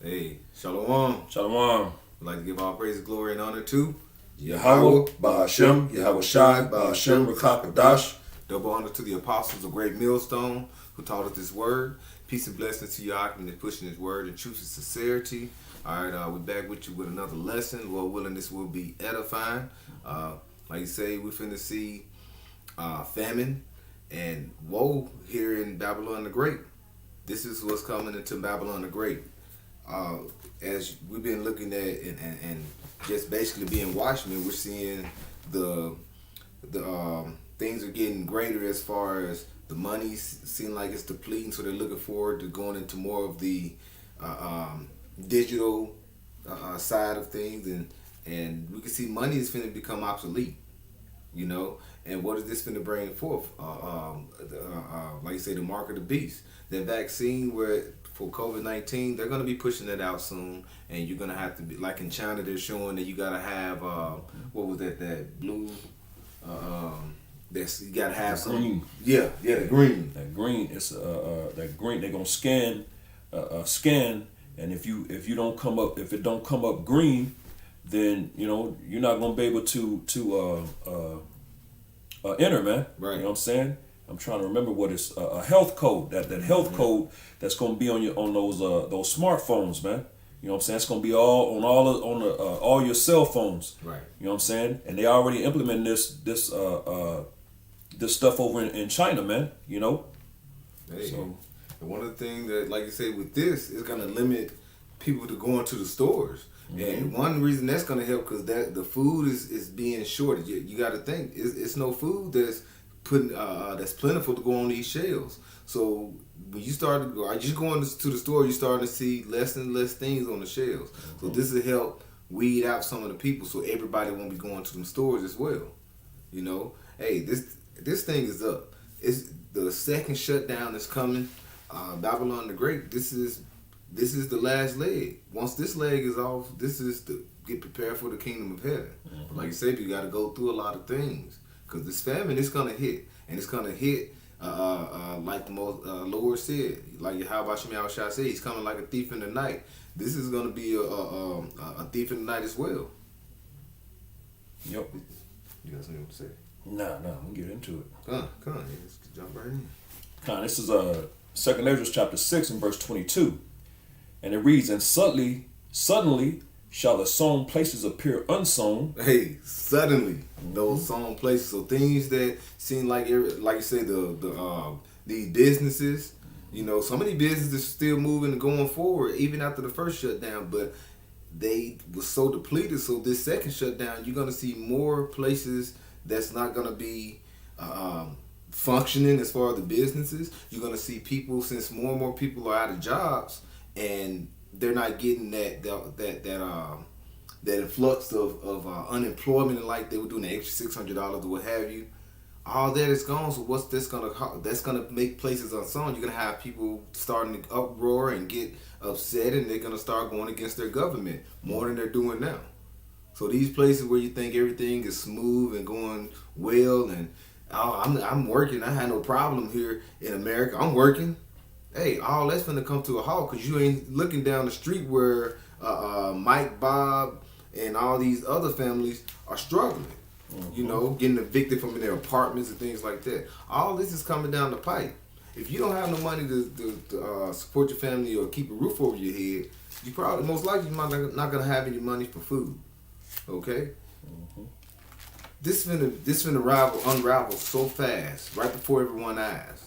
Hey, Shalom. Shalom. We'd like to give all praise, glory, and honor to Yahweh, Ba'ashem, Yahweh Shai, Ba'ashem, Rakakadash. Double honor to the apostles of Great Millstone who taught us this word. Peace and blessings to Yaakov that's pushing his word and truth and sincerity. All right, we're back with you with another lesson. Lord willing, this will be edifying. Like you say, we're finna see famine and woe here in Babylon the Great. This is what's coming into Babylon the Great. As we've been looking at and just basically being watchmen, we're seeing the things are getting greater as far as the money seem like it's depleting, so they're looking forward to going into more of the digital side of things, and we can see money is finna become obsolete, you know. And what is this finna bring forth? Like you say, the mark of the beast. The vaccine for COVID-19, they're gonna be pushing it out soon, and you're gonna have to be like in China. They're showing that you gotta have what was that blue? That's you gotta have some green. Yeah, the green. That green is that green. They're gonna scan, and if it don't come up green, then you're not gonna be able to enter, man. Right. You know what I'm saying? I'm trying to remember what it's a health code. That health code that's gonna be on those smartphones, man. You know what I'm saying? It's gonna be all your cell phones. Right. You know what I'm saying? And they already implementing this stuff over in China, man. You know. Hey, so, and one of the things that, like you say, with this is gonna limit people to going to the stores. And one reason that's gonna help because the food is being shorted. You got to think it's no food that's that's plentiful to go on these shelves. So when you start to go, are you going to the store? You starting to see less and less things on the shelves. So this will help weed out some of the people, so everybody won't be going to them stores as well. You know, hey, this thing is up. It's the second shutdown is coming. Babylon the Great. This is the last leg. Once this leg is off, this is to get prepared for the kingdom of heaven. But like you said, you got to go through a lot of things because this famine is gonna hit, and it's gonna hit like the most Lord said, like Yahweh Shai said, he's coming like a thief in the night. This is gonna be a thief in the night as well. Yep. You got something to say? Nah, we'll get into it. Come on, let's jump right in. This is 2 Ezra chapter 6 and verse 22. And it reads, and suddenly shall the sown places appear unsown. Hey, suddenly those sown places. So things that seem like you say, these businesses, some of these businesses still moving and going forward even after the first shutdown, but they were so depleted. So this second shutdown, you're gonna see more places that's not gonna be functioning as far as the businesses. You're gonna see people, since more and more people are out of jobs and they're not getting that influx of unemployment, and like they were doing the extra $600 or what have you. All that is gone. So what's that's gonna make places unsound. You're gonna have people starting to uproar and get upset, and they're gonna start going against their government more than they're doing now. So these places where you think everything is smooth and going well, and I'm working, I had no problem here in America. I'm working. Hey, all that's finna come to a halt because you ain't looking down the street where Mike, Bob, and all these other families are struggling. Getting evicted from their apartments and things like that. All this is coming down the pipe. If you don't have no money to support your family or keep a roof over your head, you probably most likely not gonna have any money for food. Okay. This finna unravel so fast, right before everyone's eyes.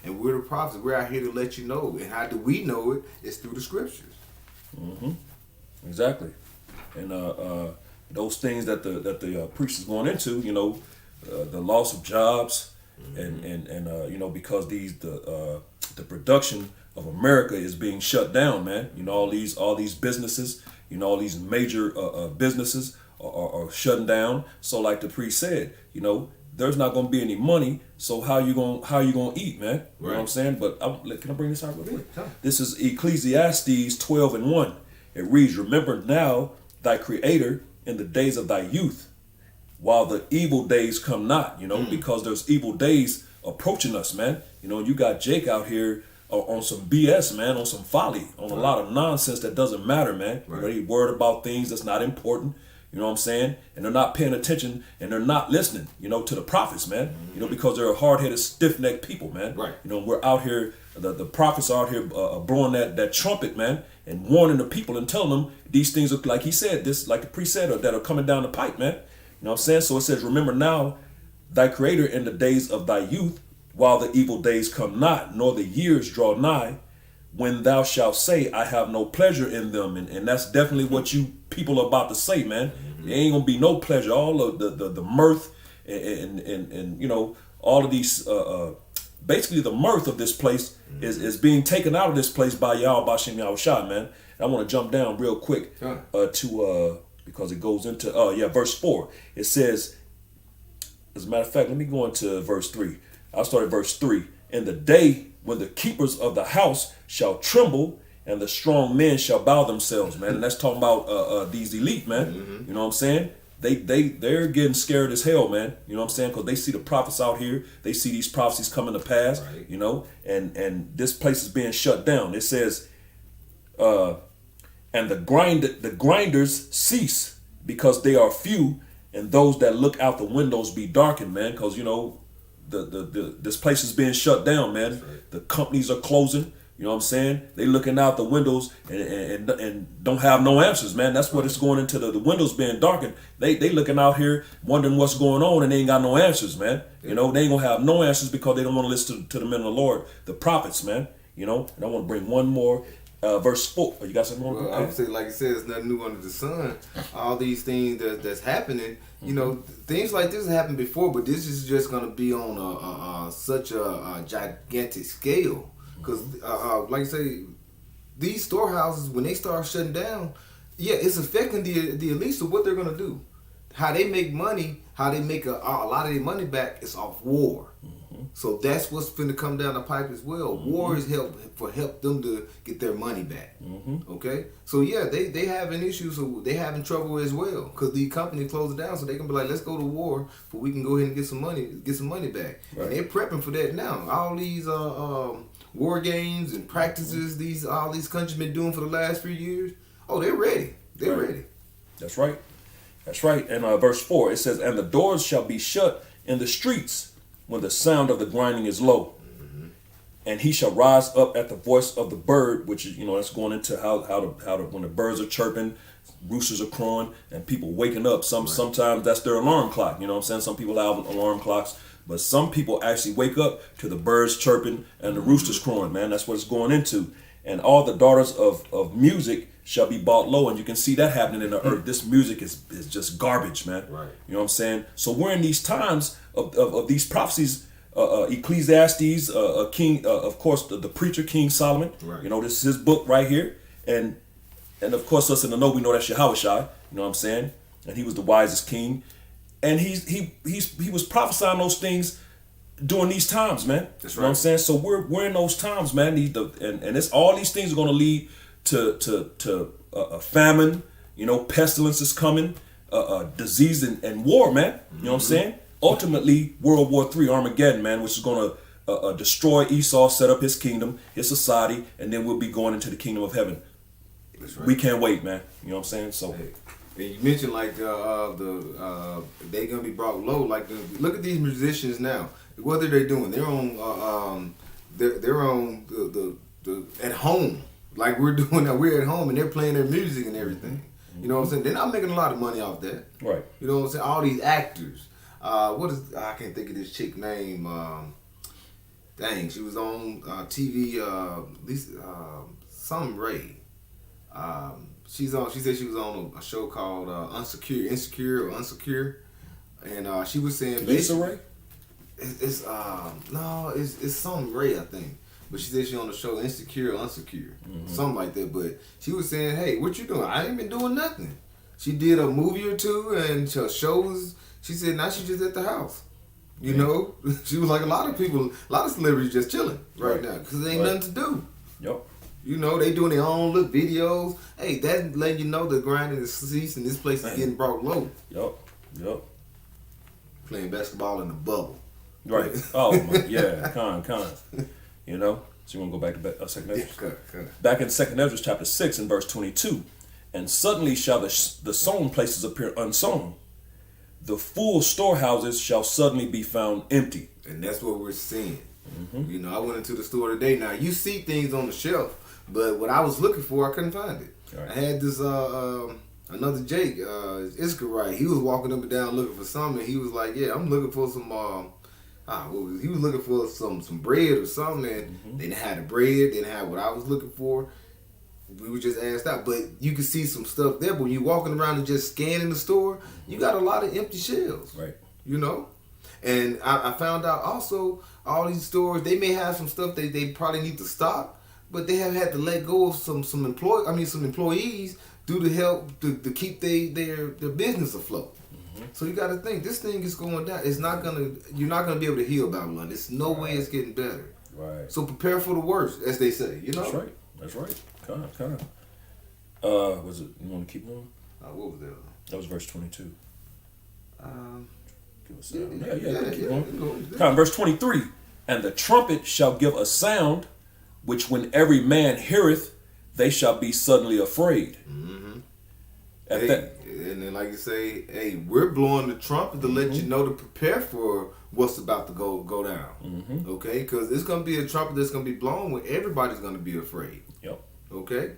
And we're the prophets. We're out here to let you know. And how do we know it? It's through the scriptures. Exactly. And those things that the priest is going into, the loss of jobs, and because the production of America is being shut down, man. All these businesses, all these major businesses are shutting down. So like the priest said, there's not going to be any money. So how you gonna eat, man? You know what I'm saying? But can I bring this out real quick? Sure. This is Ecclesiastes 12 and 1. It reads, remember now thy creator in the days of thy youth, while the evil days come not, because there's evil days approaching us, man. You got Jake out here on some BS, man, on some folly, on a lot of nonsense that doesn't matter, man. Right. You know, they worried about things that's not important. You know what I'm saying? And they're not paying attention and they're not listening, you know, to the prophets, man. You know, because they're hard-headed, stiff-necked people, man. Right. You know, we're out here, the prophets are out here blowing that trumpet, man, and warning the people and telling them these things are, like he said, this, like the priest said, that are coming down the pipe, man. You know what I'm saying? So it says, remember now thy creator in the days of thy youth, while the evil days come not, nor the years draw nigh, when thou shalt say, I have no pleasure in them. And that's definitely what you people are about to say, man. There ain't gonna be no pleasure. All of the mirth and you know, all of these basically the mirth of this place is being taken out of this place by Yahweh Bashem Yahushua, man. And I want to jump down real quick to because it goes into verse 4. It says, as a matter of fact, let me go into verse 3. I'll start at verse 3. In the day when the keepers of the house shall tremble and the strong men shall bow themselves, man. And that's talking about these elite, man. You know what I'm saying? They're getting scared as hell, man. You know what I'm saying? Because they see the prophets out here. They see these prophecies coming to pass, right. you know, and this place is being shut down. It says, and the grinders cease because they are few, and those that look out the windows be darkened, man. Because, you know, this place is being shut down, man. Right. The companies are closing. You know what I'm saying? They looking out the windows and don't have no answers, man. That's what it's going into, the windows being darkened. They looking out here wondering what's going on, and they ain't got no answers, man. You know, they ain't gonna have no answers because they don't want to listen to the men of the Lord, the prophets, man. You know, and I want to bring one more. Verse 4. You got something more? Well, I would say, like you said, it's nothing new under the sun. All these things that's happening, you know, things like this happened before, but this is just going to be on such a gigantic scale. Because, like I say, these storehouses, when they start shutting down, yeah, it's affecting the elites of what they're going to do. How they make money, how they make a lot of their money back is off war. So that's what's finna come down the pipe as well. War is help them to get their money back. Okay, so yeah, they having issues, so they having trouble as well because the company closed down, so they can be like, let's go to war, but we can go ahead and get some money back. Right. And they're prepping for that now. All these war games and practices all these countries been doing for the last few years. Oh, they're ready. They're ready. That's right. That's right. And verse 4, it says, and the doors shall be shut in the streets when the sound of the grinding is low. And he shall rise up at the voice of the bird, which is, you know, that's going into how to when the birds are chirping, roosters are crowing, and people waking up. Sometimes that's their alarm clock. You know what I'm saying? Some people have alarm clocks, but some people actually wake up to the birds chirping and the roosters crowing, man. That's what it's going into. And all the daughters of music shall be brought low, and you can see that happening in the earth. This music is just garbage, man. Right. You know what I'm saying? So we're in these times of these prophecies. Ecclesiastes, King, of course, the preacher King Solomon. Right. You know, this is his book right here, and of course, us in the know, we know that's Yahushua. You know what I'm saying? And he was the wisest king, and he was prophesying those things during these times, man. That's right. You know what I'm saying? So we're in those times, man. And it's all these things are going to lead to a famine. You know, pestilence is coming, disease and war, man. You know what I'm saying? Ultimately, World War III, Armageddon, man, which is going to destroy Esau, set up his kingdom, his society, and then we'll be going into the kingdom of heaven. That's right. We can't wait, man. You know what I'm saying? So, hey, you mentioned like they gonna be brought low. Like look at these musicians now. What are they doing? They're on they're on the at home, like we're doing now. We're at home and they're playing their music and everything. You know what I'm saying? They're not making a lot of money off that. Right. You know what I'm saying? All these actors. I can't think of this chick name. Dang, she was on TV. Some Ray. She said she was on a show called Insecure, and she was saying Lisa Ray. It's some Ray, I think. But she said she on the show Insecure, something like that. But she was saying, hey, what you doing? I ain't been doing nothing. She did a movie or two and shows. She said now she's just at the house. You know, she was like a lot of celebrities just chilling right now because there ain't nothing to do. Yep. You know, they doing their own little videos. Hey, that's letting you know the grinding is ceasing. This place is getting brought low. Yep. Playing basketball in the bubble. Right. Oh, my, yeah. Con. You know? So you want to go back to 2nd Ezra? Yeah, good. Back in 2nd Ezra chapter 6 and verse 22. And suddenly shall the sown places appear unsown. The full storehouses shall suddenly be found empty. And that's what we're seeing. You know, I went into the store today. Now, you see things on the shelf, but what I was looking for, I couldn't find it. Right. I had this, another Jake, Iskarite. He was walking up and down looking for something. He was like, yeah, I'm looking for some, he was looking for some bread or something. And they didn't have the bread. They didn't have what I was looking for. We were just asked out. But you can see some stuff there. But when you're walking around and just scanning the store, you got a lot of empty shelves. Right. You know? And I found out also, all these stores, they may have some stuff that they probably need to stock, but they have had to let go of some employees due to help to keep their business afloat. So you got to think, this thing is going down. You're not gonna be able to heal Babylon. There's no way it's getting better. Right. So prepare for the worst, as they say. You know. That's right. Kind of. Was it? You want to keep going? What was that? That was verse 22. Give us Yeah, keep going. Kind of verse 23. And the trumpet shall give a sound, which when every man heareth, they shall be suddenly afraid. At that. And then, like you say, hey, we're blowing the trumpet to let you know to prepare for what's about to go down. Okay, because it's gonna be a trumpet that's gonna be blown where everybody's gonna be afraid. Yep. Okay,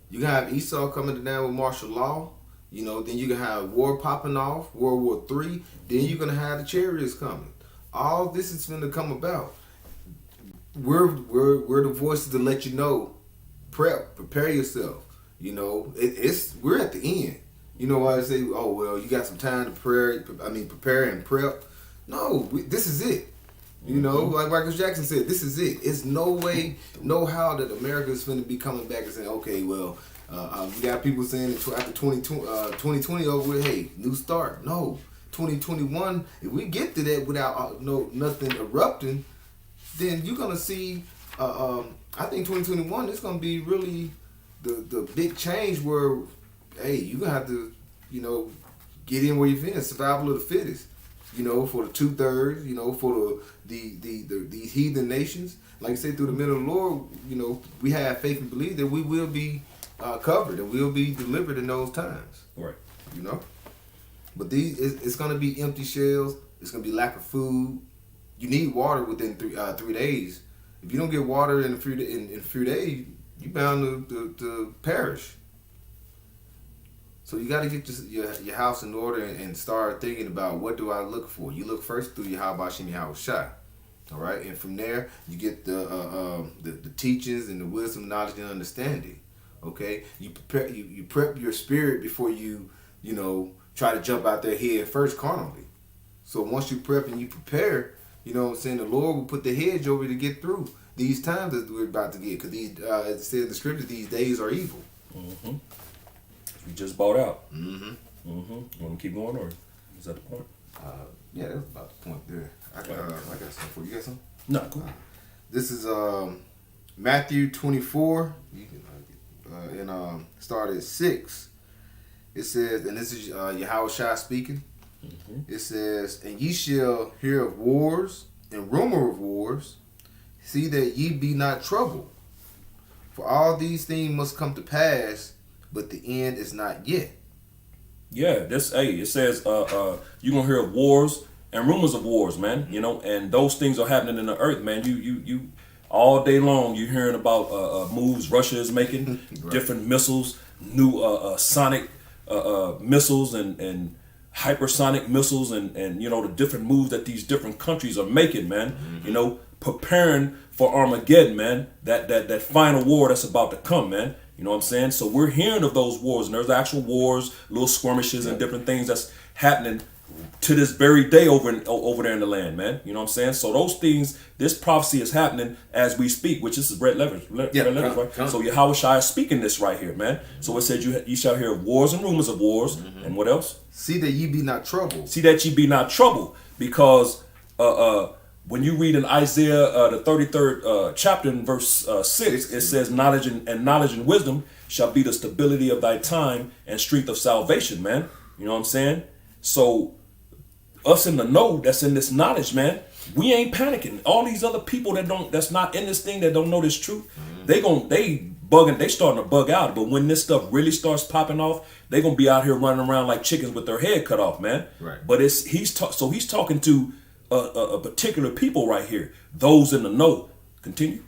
you gonna have Esau coming down with martial law. You know, then you're gonna have war popping off, World War III. Then you're gonna have the chariots coming. All this is gonna come about. We're the voices to let you know, prepare yourself. You know, we're at the end. You know why I say, oh well, you got some time to prepare and prep. No, this is it. You know, like Michael Jackson said, this is it. It's no way, no how that America is going to be coming back and saying, okay, well, we got people saying that after 2020 over with, hey, new start. No, 2021, if we get to that without nothing erupting, then you're going to see, I think 2021 is going to be really the big change where, hey, you're going to have to, you know, get in where you fit, survival of the fittest. You know, for the 2/3, you know, for these heathen nations, like I said, through the middle of the Lord, you know, we have faith and believe that we will be covered and we'll be delivered in those times. Right. You know, but it's going to be empty shells. It's going to be lack of food. You need water within 3 days. If you don't get water in a few days, you're bound to perish. So you got to get your house in order and start thinking about, what do I look for? You look first through your Yahweh Shai. All right, and from there you get the teachings and the wisdom, knowledge, and understanding. Okay, you prepare you prep your spirit before you try to jump out there head first carnally. So once you prep and you prepare, you know what I'm saying, the Lord will put the hedge over you to get through these times that we're about to get, because these, as it says in the scripture, these days are evil. We just bought out. Want to keep going, or is that the point? Yeah, that's about the point there. I got something for you. You got something? No, cool. This is Matthew 24. You can and start at 6. It says, and this is Yahweh Shai speaking. It says, and ye shall hear of wars and rumor of wars. See that ye be not troubled. For all these things must come to pass, but the end is not yet. Yeah, it says you're gonna hear of wars and rumors of wars, man. You know, and those things are happening in the earth, man. You all day long you're hearing about moves Russia is making, right. Different missiles, new sonic missiles and hypersonic missiles, and you know, the different moves that these different countries are making, man. You know, preparing for Armageddon, man. That final war that's about to come, man. You know what I'm saying? So we're hearing of those wars, and there's actual wars, little skirmishes, and different things that's happening to this very day over there in the land, man. You know what I'm saying? So those things, this prophecy is happening as we speak, which is red letters, right? So Yahweh Shai is speaking this right here, man. So it said you shall hear of wars and rumors of wars, and what else? See that ye be not troubled. See that ye be not troubled, because when you read in Isaiah the 33rd chapter in verse 6, it says knowledge and wisdom shall be the stability of thy time and strength of salvation, man. You know what I'm saying? So us in the know that's in this knowledge, man, we ain't panicking. All these other people that's not in this thing, that don't know this truth, they starting to bug out. But when this stuff really starts popping off, they gonna be out here running around like chickens with their head cut off, man. Right. But he's talking to a particular people right here, those in the know. Continue.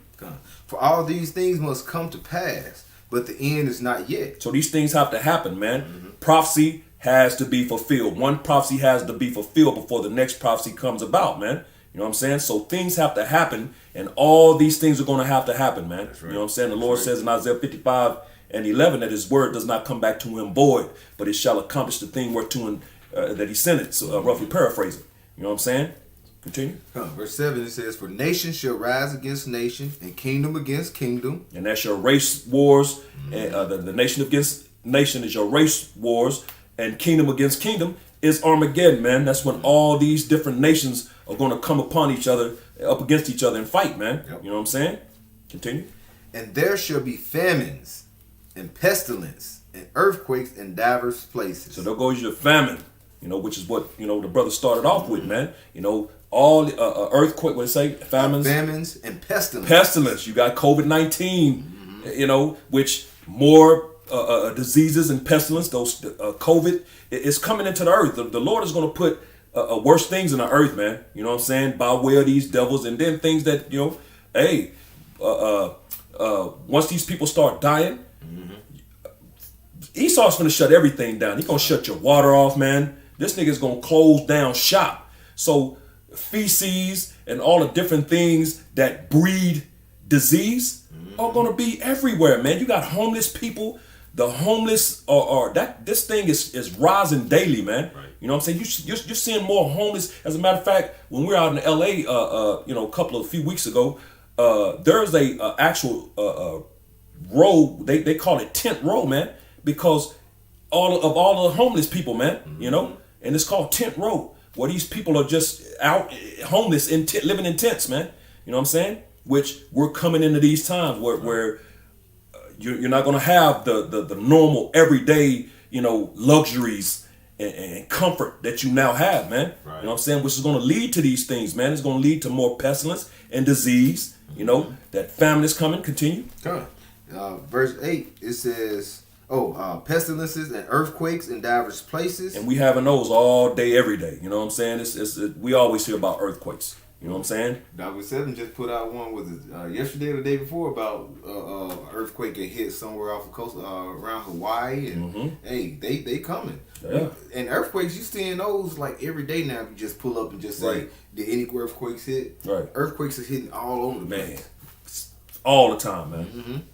For all these things must come to pass, but the end is not yet. So these things have to happen, man. Prophecy has to be fulfilled. One prophecy has to be fulfilled before the next prophecy comes about, man. You know what I'm saying? So things have to happen, and all these things are going to have to happen, man. That's right. You know what I'm saying? The Lord says in Isaiah 55:11 that his word does not come back to him void, but it shall accomplish the thing whereto that he sent it. So, roughly paraphrasing. You know what I'm saying? Continue. Verse 7, it says, for nation shall rise against nation, and kingdom against kingdom. And that's your race wars. And the nation against nation is your race wars, and kingdom against kingdom is Armageddon, man. That's when all these different nations are going to come upon each other, up against each other and fight, man. Yep. You know what I'm saying? Continue. And there shall be famines, and pestilence, and earthquakes in divers places. So there goes your famine, which is what, the brother started off with, man. All earthquake, what it say? Famines and pestilence. Pestilence. You got COVID-19, which more diseases and pestilence, those COVID is coming into the earth. The Lord is going to put worse things in the earth, man. You know what I'm saying? By way of these devils, and then things that, once these people start dying, Esau's going to shut everything down. He's going to shut your water off, man. This nigga's going to close down shop. So feces and all the different things that breed disease are going to be everywhere, man. You got homeless people. The homeless this thing is rising daily, man. Right. You know what I'm saying? You're seeing more homeless. As a matter of fact, when we were out in LA, a few weeks ago, there's a actual row. They call it tent row, man, because all the homeless people, man. And it's called tent row, where these people are just out homeless living in tents, man. You know what I'm saying? Which we're coming into these times where you're not going to have the normal everyday, luxuries and comfort that you now have, man. Right. You know what I'm saying? Which is going to lead to these things, man. It's going to lead to more pestilence and disease. That famine is coming. Continue. Verse 8, it says, pestilences and earthquakes in diverse places. And we having those all day, every day. You know what I'm saying? We always hear about earthquakes. You know what I'm saying? Dr. Seven just put out one yesterday or the day before about earthquake that hit somewhere off the coast around Hawaii, and hey, they coming. Yeah. And earthquakes, you seeing those like every day now. If you just pull up and just say, did any earthquakes hit? Right. Earthquakes are hitting all over the place. All the time, man.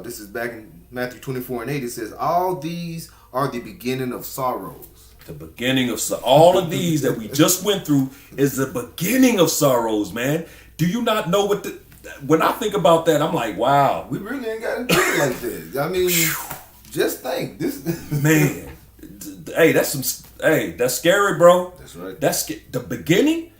This is back in Matthew 24:8. It says, all these are the beginning of sorrows. The beginning of all of these that we just went through is the beginning of sorrows, man. Do you not know when I think about that, I'm like, wow. We really ain't got to do it like this. I mean, just think this. Man, hey, that's scary, bro. That's right. That's the beginning.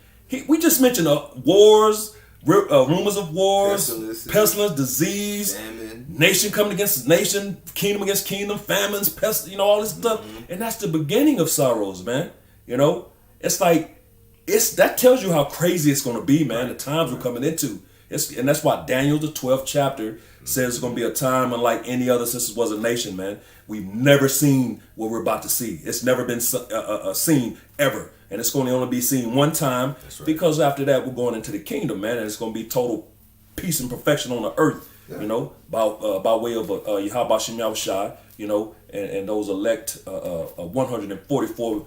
We just mentioned wars, rumors of wars, pestilence, disease, famine, nation coming against nation, kingdom against kingdom, famines, pest, all this stuff, and that's the beginning of sorrows, man. It's like that tells you how crazy it's going to be, man. The times we're coming into, and that's why Daniel, the 12th chapter, says it's going to be a time unlike any other since it was a nation, man. We've never seen what we're about to see. It's never been seen ever. And it's going to only be seen one time, because after that we're going into the kingdom, man, and it's going to be total peace and perfection on the earth, by way of Yahweh Shem Yahushai, and those elect 144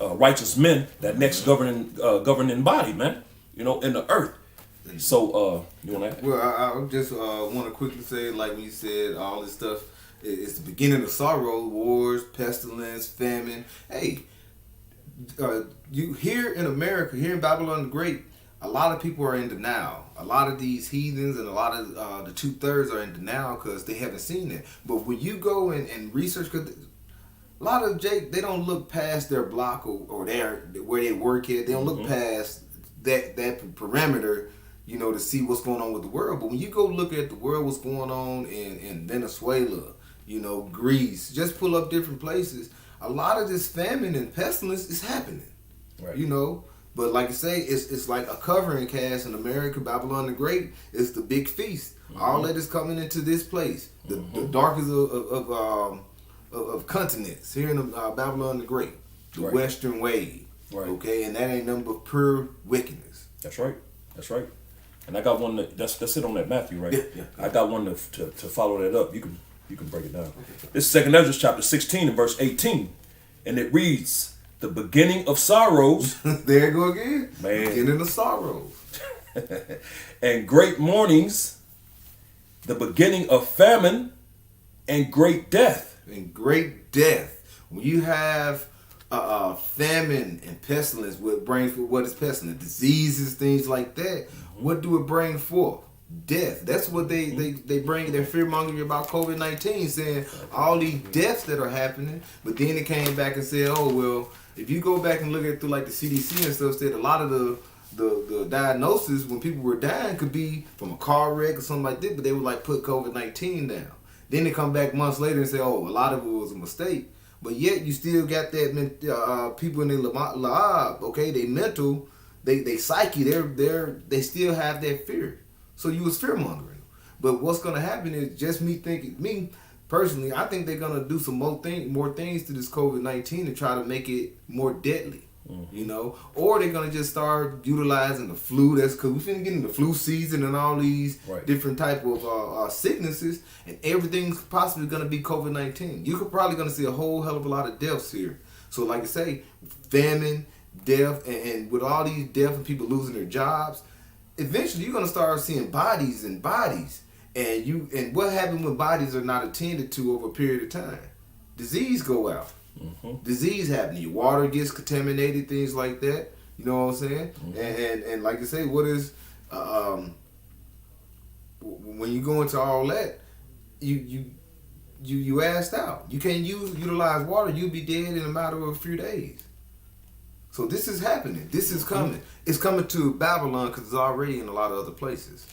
righteous men that next governing body, man, in the earth. So you want to? Well, I just want to quickly say, like when you said all this stuff, it's the beginning of sorrow, wars, pestilence, famine. Hey. You here in America, here in Babylon the Great, a lot of people are in denial. A lot of these heathens and a lot of the 2/3 are in denial because they haven't seen it. But when you go and research, because a lot of they don't look past their block or where they work at. They don't look past that parameter, to see what's going on with the world. But when you go look at the world, what's going on in Venezuela, Greece, just pull up different places. A lot of this famine and pestilence is happening. Right. But like I say, it's like a covering cast in America. Babylon the Great is the big feast. All that is coming into this place, the darkest of continents here in Babylon the Great, the Western Wave. Right. Okay, and that ain't nothing but pure wickedness. That's right. That's right. And I got one that's it on that Matthew, right? Yeah. I got one to follow that up. You can break it down. This is 2nd Ezra chapter 16 and verse 18. And it reads, the beginning of sorrows. There you go again. Man. Beginning of sorrows. And great mournings, the beginning of famine and great death. And great death. When you have famine and pestilence, what is pestilence? Diseases, things like that. What do it bring forth? Death. That's what they bring. They're fear mongering about COVID-19, saying all these deaths that are happening. But then it came back and said, oh well, if you go back and look at through like the CDC and stuff, said a lot of the diagnosis when people were dying could be from a car wreck or something like that, but they would like put COVID-19 down. Then they come back months later and say, oh, a lot of it was a mistake. But yet you still got that people in their lab, okay, they mental, they psyche, they still have that fear. So you was fear mongering. But what's gonna happen is just me personally, I think they're gonna do some more things to this COVID-19 to try to make it more deadly. You know, or they're gonna just start utilizing the flu. That's because we're finna get into the flu season and all these different type of sicknesses, and everything's possibly gonna be COVID-19. You're probably gonna see a whole hell of a lot of deaths here. So, like I say, famine, death, and with all these deaths and people losing their jobs, eventually you're gonna start seeing bodies. And what happens when bodies are not attended to over a period of time? Disease go out. Disease happening. Your water gets contaminated, things like that. You know what I'm saying? And like I say, what is when you go into all that, you asked out. You can't utilize water. You'll be dead in a matter of a few days. So this is happening. This is coming. It's coming to Babylon because it's already in a lot of other places.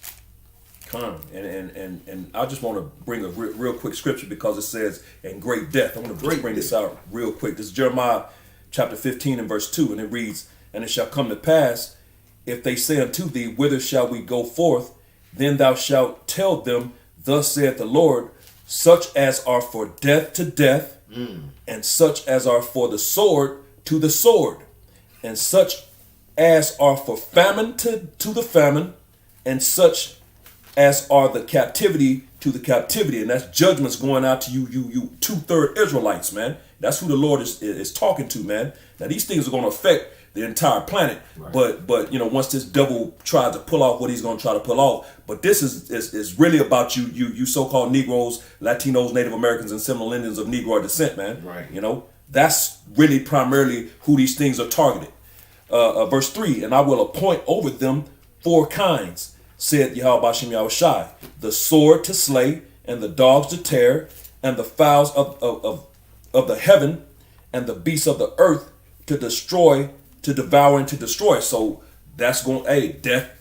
And I just want to bring a real quick scripture because it says, and great death. I want to bring this out real quick. This is Jeremiah chapter 15 and verse 2, and it reads, and it shall come to pass, if they say unto thee, whither shall we go forth? Then thou shalt tell them, thus saith the Lord, such as are for death to death, and such as are for the sword to the sword, and such as are for famine to the famine, and such as are the captivity to the captivity. And that's judgments going out to you 2/3 Israelites, man. That's who the Lord is talking to, man. Now these things are going to affect the entire planet, but you know, once this devil tries to pull off what he's going to try to pull off, but this is really about you so-called Negroes, Latinos, Native Americans, and similar Indians of Negro descent, man. You know, that's really primarily who these things are targeted. Verse 3, and I will appoint over them 4 kinds, said Yahweh Bashem Yahushai, the sword to slay, and the dogs to tear, and the fowls of the heaven, and the beasts of the earth to destroy, to devour, and to destroy. So that's going, death,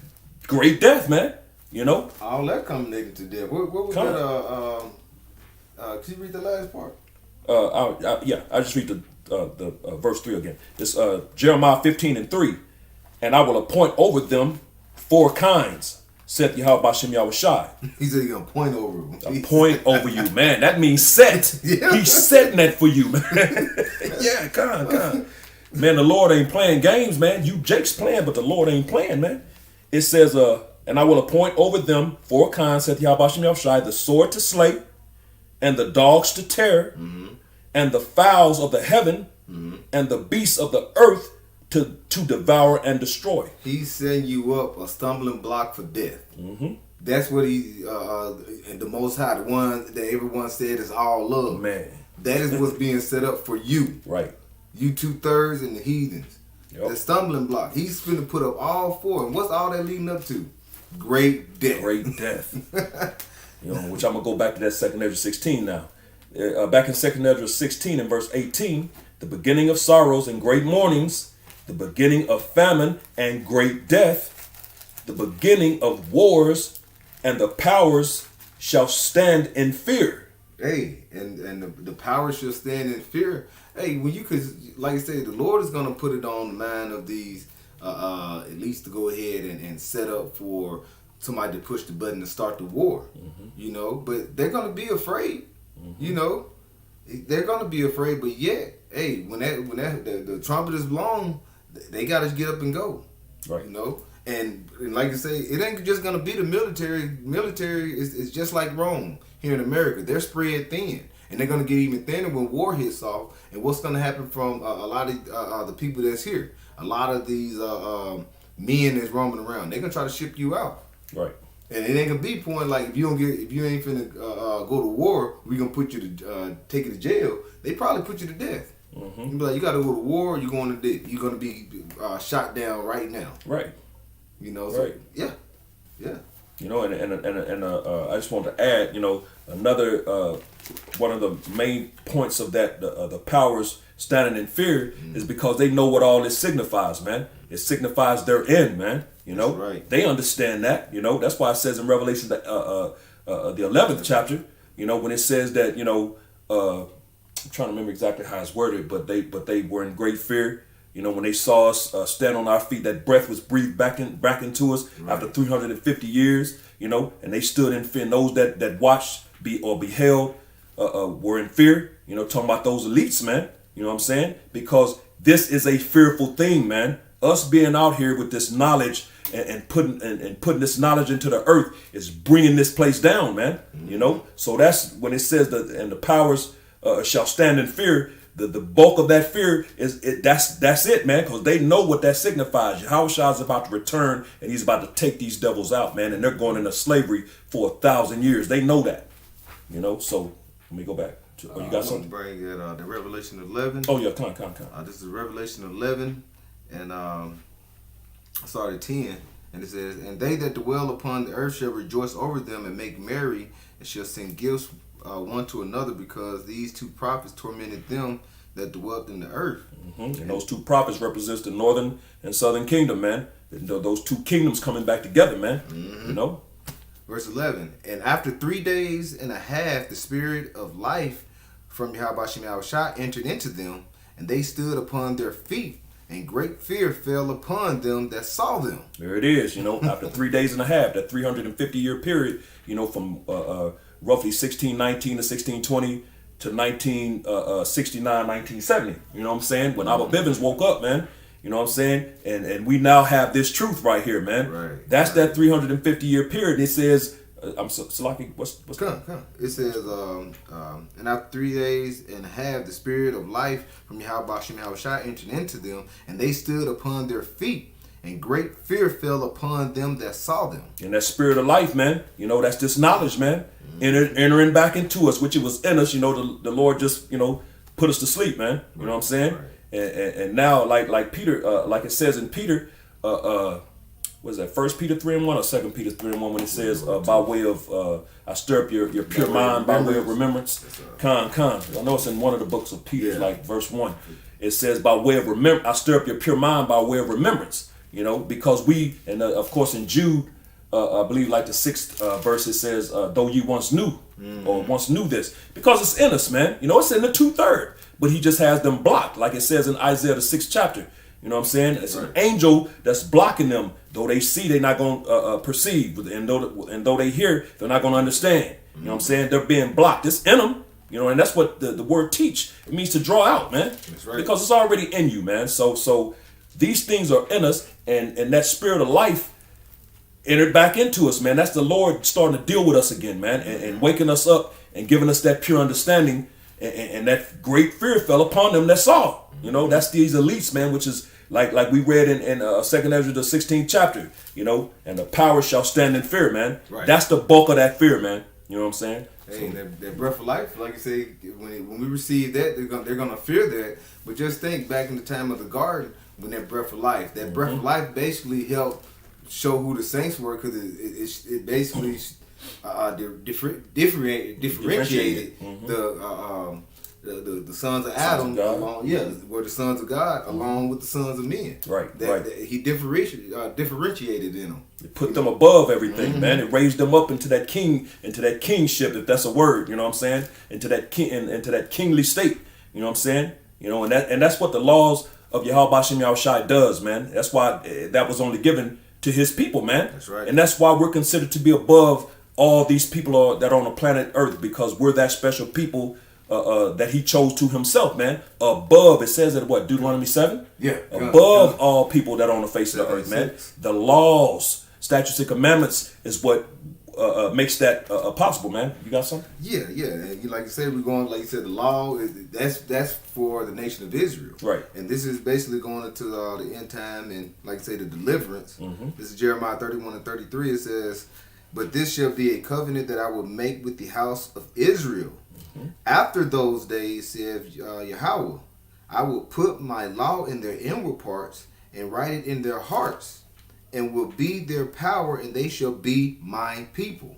great death, man. You know? All that culminated to death. What was that? Can you read the last part? I just read the verse 3 again. It's Jeremiah 15 and 3. And I will appoint over them 4 kinds, saith Yahweh Bashem Yahushai. He said he's going to point over them. Appoint over you, man. That means set. Yeah. He's setting that for you, man. Yeah, come on. Man, the Lord ain't playing games, man. Jake's playing, but the Lord ain't playing, man. It says, and I will appoint over them 4 kinds, saith Yahweh Bashem Yahushai, the sword to slay, and the dogs to tear, and the fowls of the heaven, and the beasts of the earth to devour and destroy. He's setting you up a stumbling block for death. That's what he and the Most High, the one that everyone said is all love. Man, that is what's being set up for you. Right. You 2/3 and the heathens. The stumbling block. He's finna put up all 4. And what's all that leading up to? Great death. Great death. You know, which I'm gonna go back to that 2nd Ezra 16 now. Back in 2nd Ezra 16 and verse 18, the beginning of sorrows and great mournings, the beginning of famine and great death, the beginning of wars, and the powers shall stand in fear. Hey, and the powers shall stand in fear. Hey, when you could, like I said, the Lord is gonna put it on the mind of these at least to go ahead and set up for somebody to push the button to start the war. You know, but they're gonna be afraid. You know, they're gonna be afraid. But yet, hey, when the trumpet is blown, they gotta get up and go. Right. You know, and like I say, it ain't just gonna be the military. Military is just like Rome here in America. They're spread thin, and they're gonna get even thinner when war hits off. And what's gonna happen from a lot of the people that's here? A lot of these men that's roaming around. They're gonna try to ship you out. Right. And it ain't gonna be point like if you ain't finna go to war, we gonna put you to take you to jail. They probably put you to death. You be like, you gotta go to war. Or you're going to death. You're gonna be shot down right now. Right. You know. So, right. Yeah. You know, and I just want to add, you know, another one of the main points of that the powers standing in fear is because they know what all this signifies, man. It signifies their end, man. You know, right. They understand that. You know, that's why it says in Revelation that the 11th chapter, you know, when it says that, you know, I'm trying to remember exactly how it's worded, but they were in great fear. You know, when they saw us stand on our feet, that breath was breathed back into us after 350 years. You know, and they stood in fear. And those that watched beheld were in fear. You know, talking about those elites, man. You know what I'm saying? Because this is a fearful thing, man. Us being out here with this knowledge and putting this knowledge into the earth is bringing this place down, man. You know, so that's when it says that, and the powers shall stand in fear. The bulk of that fear that's it, man, because they know what that signifies. Yahushua is about to return, and he's about to take these devils out, man, and they're going into slavery for 1,000 years. They know that, you know. So let me go back. You got something? Bring it the Revelation 11. Oh yeah, come on. This is Revelation 11, and I started 10, and it says, "And they that dwell upon the earth shall rejoice over them and make merry, and shall send gifts one to another, because these two prophets tormented them that dwelt in the earth." And those two prophets represents the northern and southern kingdom, man. Those two kingdoms coming back together, man. You know. Verse 11, "And after 3 days and a half, the spirit of life from Yahushua entered into them, and they stood upon their feet, and great fear fell upon them that saw them." There it is, you know, after 3 days and a half, that 350-year period, you know, from roughly 1619 to 1620 to 1969, 1970. You know what I'm saying? When Abba Bivens woke up, man. You know what I'm saying? And we now have this truth right here, man. Right. That's that 350-year period. It says, Salaki, what's Come. It says, "And after 3 days and a half, the spirit of life from Yahushua entered into them, and they stood upon their feet, and great fear fell upon them that saw them." And that spirit of life, man, you know, that's this knowledge, man, entering back into us, which it was in us. You know, the Lord just, you know, put us to sleep, man. You know what I'm saying? Right. And now, like Peter, like it says in Peter, what is that? 1 Peter 3:1 or 2 Peter 3:1 when it says, by way of I stir up your pure mind by way of remembrance. Con. I know it's in one of the books of Peter, like verse 1. It says, by way of I stir up your pure mind by way of remembrance. You know, because we, and of course in Jude, I believe like the 6th verse, it says, though you once knew, or once knew this, because it's in us, man. You know, it's in the 2/3, but he just has them blocked, like it says in Isaiah the 6th chapter. You know what I'm saying? It's an angel that's blocking them. Though they see, they're not going to perceive, and though they hear, they're not going to understand. You know what I'm saying? They're being blocked. It's in them. You know, and that's what the word teach. It means to draw out, man. That's right. Because it's already in you, man. So these things are in us, and that spirit of life entered back into us, man. That's the Lord starting to deal with us again, man, and waking us up and giving us that pure understanding, and that great fear fell upon them that saw. You know, that's these elites, man, which is like we read in 2nd Ezra the 16th chapter, you know, and the power shall stand in fear, man. Right. That's the bulk of that fear, man. You know what I'm saying? Hey, that breath of life, like you say, when we receive that, they're gonna fear that. But just think back in the time of the garden, when that breath of life basically helped show who the saints were, because it basically differentiated the sons of Adam were the sons of God along with the sons of men. Right. He differentiated in them. It put them above everything, man. It raised them up into that kingship, if that's a word. You know what I'm saying? Into that kingly state. You know what I'm saying? You know, and that's what the laws of Yahweh Shem Yahushai does, man. That's why that was only given to his people, man. That's right. And that's why we're considered to be above all these people that are on the planet Earth, because we're that special people that he chose to himself, man. Above, it says that what, Deuteronomy 7? Yeah. Above all people that are on the face of the earth, man. The laws, statutes, and commandments is what makes that possible, man. You got something? Yeah. And like you said, we're going, like you said, the law, that's for the nation of Israel. Right. And this is basically going into the end time and, like you say, the deliverance. Mm-hmm. This is Jeremiah 31 and 33. It says, "But this shall be a covenant that I will make with the house of Israel. After those days, saith Yahweh, I will put my law in their inward parts and write it in their hearts, and will be their power, and they shall be my people."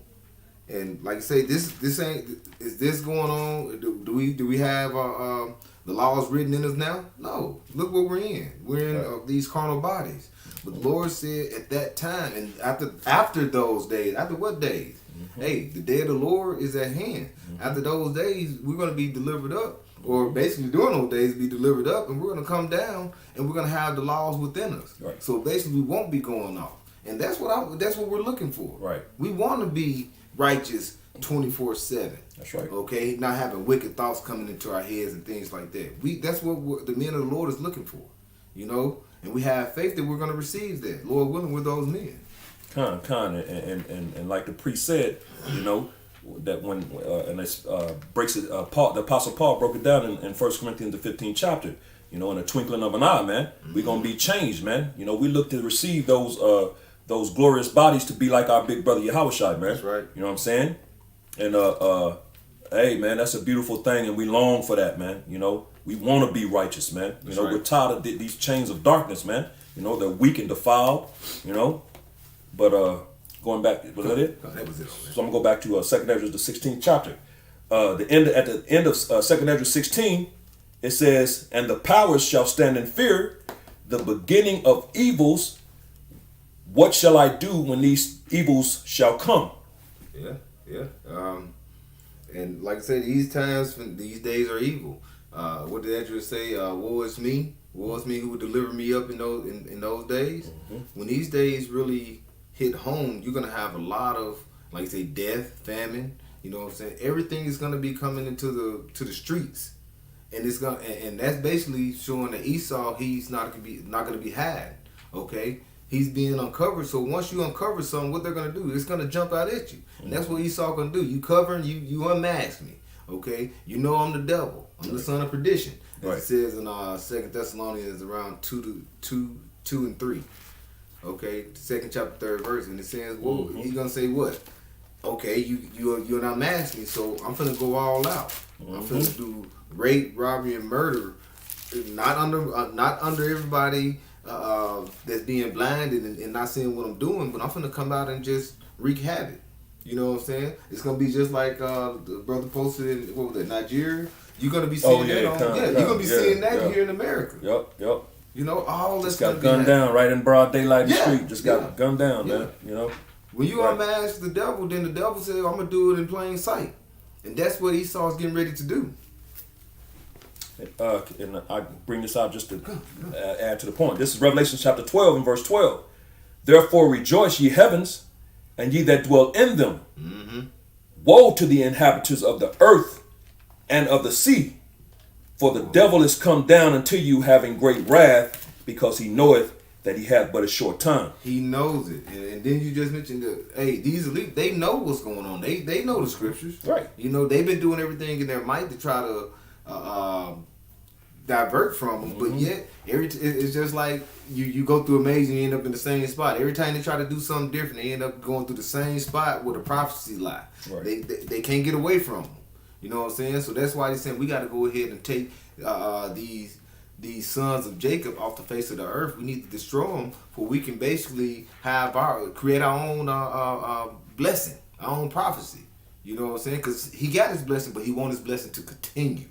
And like I say, this ain't, is this going on? Do we have the laws written in us now? No. Look what we're in. We're in these carnal bodies. But the Lord said at that time, and after those days, after what days? Hey, the day of the Lord is at hand. After those days, we're going to be delivered up, or basically during those days be delivered up, and we're going to come down, and we're going to have the laws within us. Right. So basically, we won't be going off, and that's what we're looking for. Right. We want to be righteous 24/7. That's right. Okay, not having wicked thoughts coming into our heads and things like that. That's what the men of the Lord is looking for, and we have faith that we're going to receive that. Lord willing, we're those men. And like the priest said, that when and this breaks it. Paul, the Apostle Paul broke it down in 1 Corinthians the 15th chapter. In a twinkling of an eye, man, we're gonna be changed, man. We look to receive those glorious bodies to be like our big brother Yahushua, man. That's right. You know what I'm saying? And hey, man, that's a beautiful thing, and we long for that, man. We want to be righteous, man. That's right. We're tired of these chains of darkness, man. They're weak and defiled. But going back, was that it? That was it. So I'm gonna go back to 2nd Ezra, the 16th chapter. At the end of 2nd Ezra 16, it says, "And the powers shall stand in fear, the beginning of evils. What shall I do when these evils shall come?" Yeah. And like I said, these days are evil. What did Ezra say? Woe is me who will deliver me up in those days. Mm-hmm. When these days really hit home, you're gonna have a lot of, like you say, death, famine. You know what I'm saying? Everything is gonna be coming into the streets, and it's gonna, and that's basically showing that Esau, he's not gonna be had. Okay, he's being uncovered. So once you uncover something, what they're gonna do? It's gonna jump out at you, and that's what Esau gonna do. You covering, you unmask me. Okay, I'm the devil. I'm the son of perdition. As it says in 2 Thessalonians around 2 and 3. Okay, 2nd chapter 3rd verse, and it says, "Well, he's gonna say what? Okay, you're not masking, so I'm finna go all out. I'm finna do rape, robbery, and murder, not under everybody that's being blinded and not seeing what I'm doing, but I'm finna come out and just wreak havoc. You know what I'm saying? It's gonna be just like the brother posted in, what was that, Nigeria? You're gonna be seeing that you're gonna be seeing that here in America. Yep. All this just got gunned down right in broad daylight in the street. Just got gunned down, man. When you unmask the devil, then the devil says, "I'm gonna do it in plain sight," and that's what Esau's getting ready to do. And I bring this out just to add to the point. This is Revelation chapter 12 and verse 12. "Therefore rejoice, ye heavens, and ye that dwell in them. Woe to the inhabitants of the earth and of the sea, for the devil is come down unto you, having great wrath, because he knoweth that he hath but a short time." He knows it, and then you just mentioned these elite, they know what's going on. They know the scriptures, right? They've been doing everything in their might to try to divert from them, but yet it's just like you go through a maze and you end up in the same spot. Every time they try to do something different, they end up going through the same spot where the prophecy lie. Right. They can't get away from them. You know what I'm saying? So that's why they're saying we got to go ahead and take these sons of Jacob off the face of the earth. We need to destroy them, for we can basically create our own blessing, our own prophecy. You know what I'm saying? Because he got his blessing, but he wants his blessing to continue.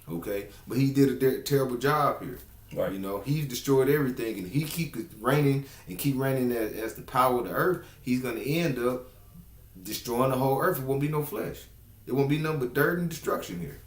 Okay, but he did a terrible job here. Right. He's destroyed everything, and he keep reigning as the power of the earth. He's gonna end up destroying the whole earth. It won't be no flesh. It won't be nothing but dirt and destruction here.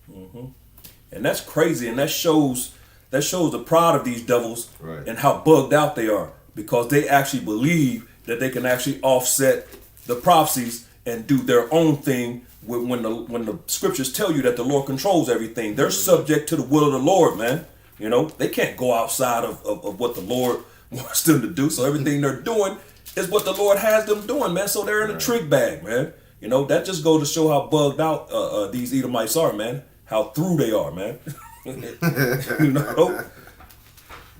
And that's crazy, and that shows That shows the pride of these devils Right. and how bugged out they are, because they actually believe that they can actually offset the prophecies and do their own thing. When the scriptures tell you that the Lord controls everything, they're subject to the will of the Lord, man. You know, they can't go outside of what the Lord wants them to do. So everything they're doing is what the Lord has them doing, man. So they're in a trick bag, man. You know, that just goes to show how bugged out these Edomites are, man. How through they are, man. You know.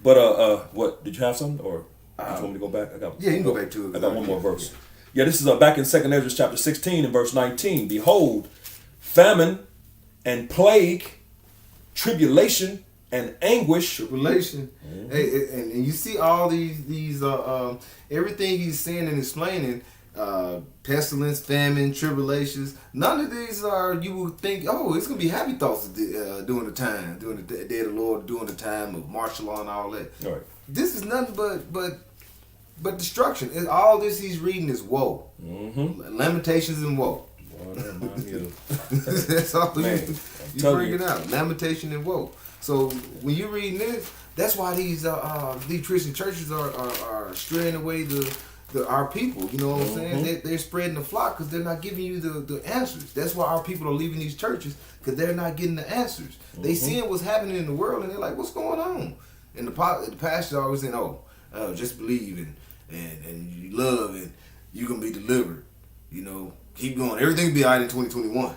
But what, did you have something, or did you want me to go back? Yeah, you can go back to it. I got one more verse. Yeah, this is back in 2nd Ezra chapter 16 and verse 19. Behold, famine and plague, tribulation and anguish. Tribulation. Hey, and you see all these everything he's saying and explaining, pestilence, famine, tribulations. None of these are, you would think, oh, it's gonna be happy thoughts during the day of the Lord, during the time of martial law and all that. All right. This is nothing but destruction. And all this he's reading is woe. Lamentations and woe. That's all Man, you bring it out. Lamentation and woe. So when you're reading this, that's why these Christian churches are straying away our people. You know what I'm saying? They're spreading the flock because they're not giving you the answers. That's why our people are leaving these churches, because they're not getting the answers. They seeing what's happening in the world and they're like, what's going on? And the pastor always saying, just believe and you love and you're gonna be delivered. You know, keep going. Everything will be all right in 2021.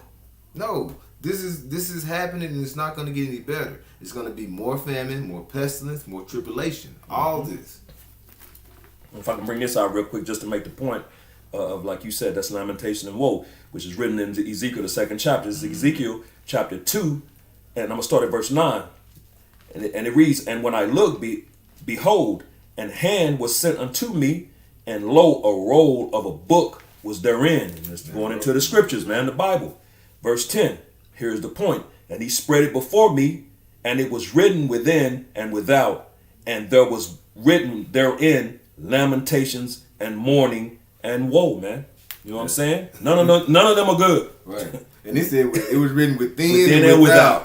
No, this is happening, and it's not gonna get any better. It's gonna be more famine, more pestilence, more tribulation. All this. If I can bring this out real quick, just to make the point of, like you said, that's lamentation and woe, which is written in Ezekiel, the 2nd chapter. This is Ezekiel chapter 2, and I'm gonna start at verse 9, and it reads, "And when I looked, behold, an hand was sent unto me, and lo, a roll of a book was therein." And it's going into the scriptures, man, the Bible. Verse 10, here's the point. "And he spread it before me, and it was written within and without, and there was written therein lamentations and mourning and woe," man. You know what I'm saying? None of them are good. Right. And he said it was written within and without.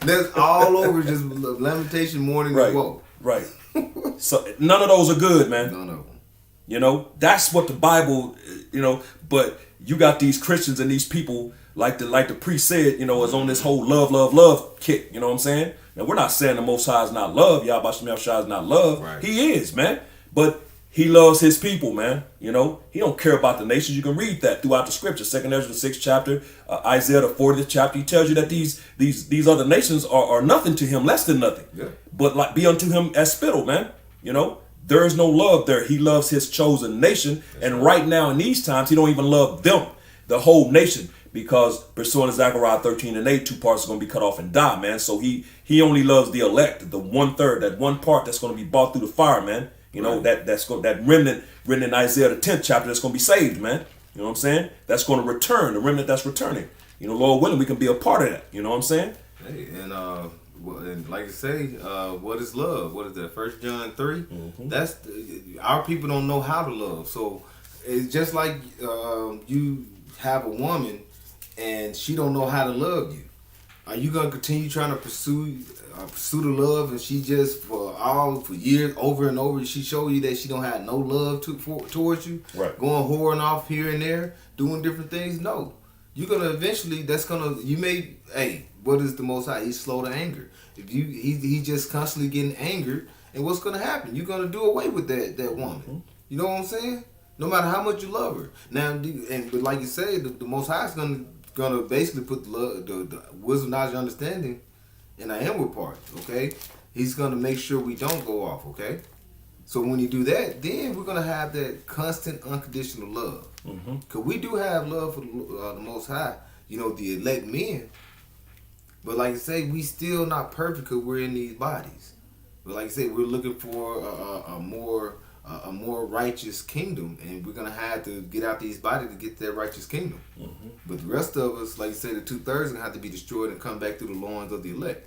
That's all over, just lamentation, mourning, and woe. Right. So none of those are good, man. None of them. You know, that's what the Bible, you know, but you got these Christians and these people, like the priest said, you know, is on this whole love kick. You know what I'm saying? Now, we're not saying the Most High is not love. Yahweh Shem Shai is not love. Right. He is, man. But he loves his people, man. You know, he don't care about the nations. You can read that throughout the scripture. 2nd Ezra, the 6th chapter, Isaiah, the 40th chapter. He tells you that these other nations are nothing to him, less than nothing. Yeah. But like, be unto him as spittle, man. You know, there is no love there. He loves his chosen nation. And right now in these times, he don't even love them, the whole nation. Because pursuant to Zechariah 13 and 8, 2 parts are going to be cut off and die, man. So he only loves the elect, the 1/3, that one part that's going to be bought through the fire, man. You know, that remnant written in Isaiah the 10th chapter that's going to be saved, man. You know what I'm saying? That's going to return, the remnant that's returning. You know, Lord willing, we can be a part of that. You know what I'm saying? Hey, and like you say, what is love? What is that? 1 John 3? That's our people don't know how to love. So it's just like you have a woman and she don't know how to love you. Are you gonna continue trying to pursue the love, and she just for years over and over she show you that she don't have no love towards you, right? Going whoring off here and there, doing different things? No, you're gonna eventually. What is the Most High? He's slow to anger. If he just constantly getting angered, and what's gonna happen? You're gonna do away with that woman. You know what I'm saying? No matter how much you love her. Now, but like you say, the Most High is gonna basically put the wisdom, knowledge, understanding in our inward part. Okay, He's gonna make sure we don't go off. Okay, so when you do that, then we're gonna have that constant, unconditional love. Cause we do have love for the Most High. You know, the elect men. But like I say, we still not perfect because we're in these bodies. But like I say, we're looking for a more righteous kingdom, and we're gonna have to get out these bodies to get that righteous kingdom. But the rest of us, like you say, the 2/3 are gonna have to be destroyed and come back through the loins of the elect.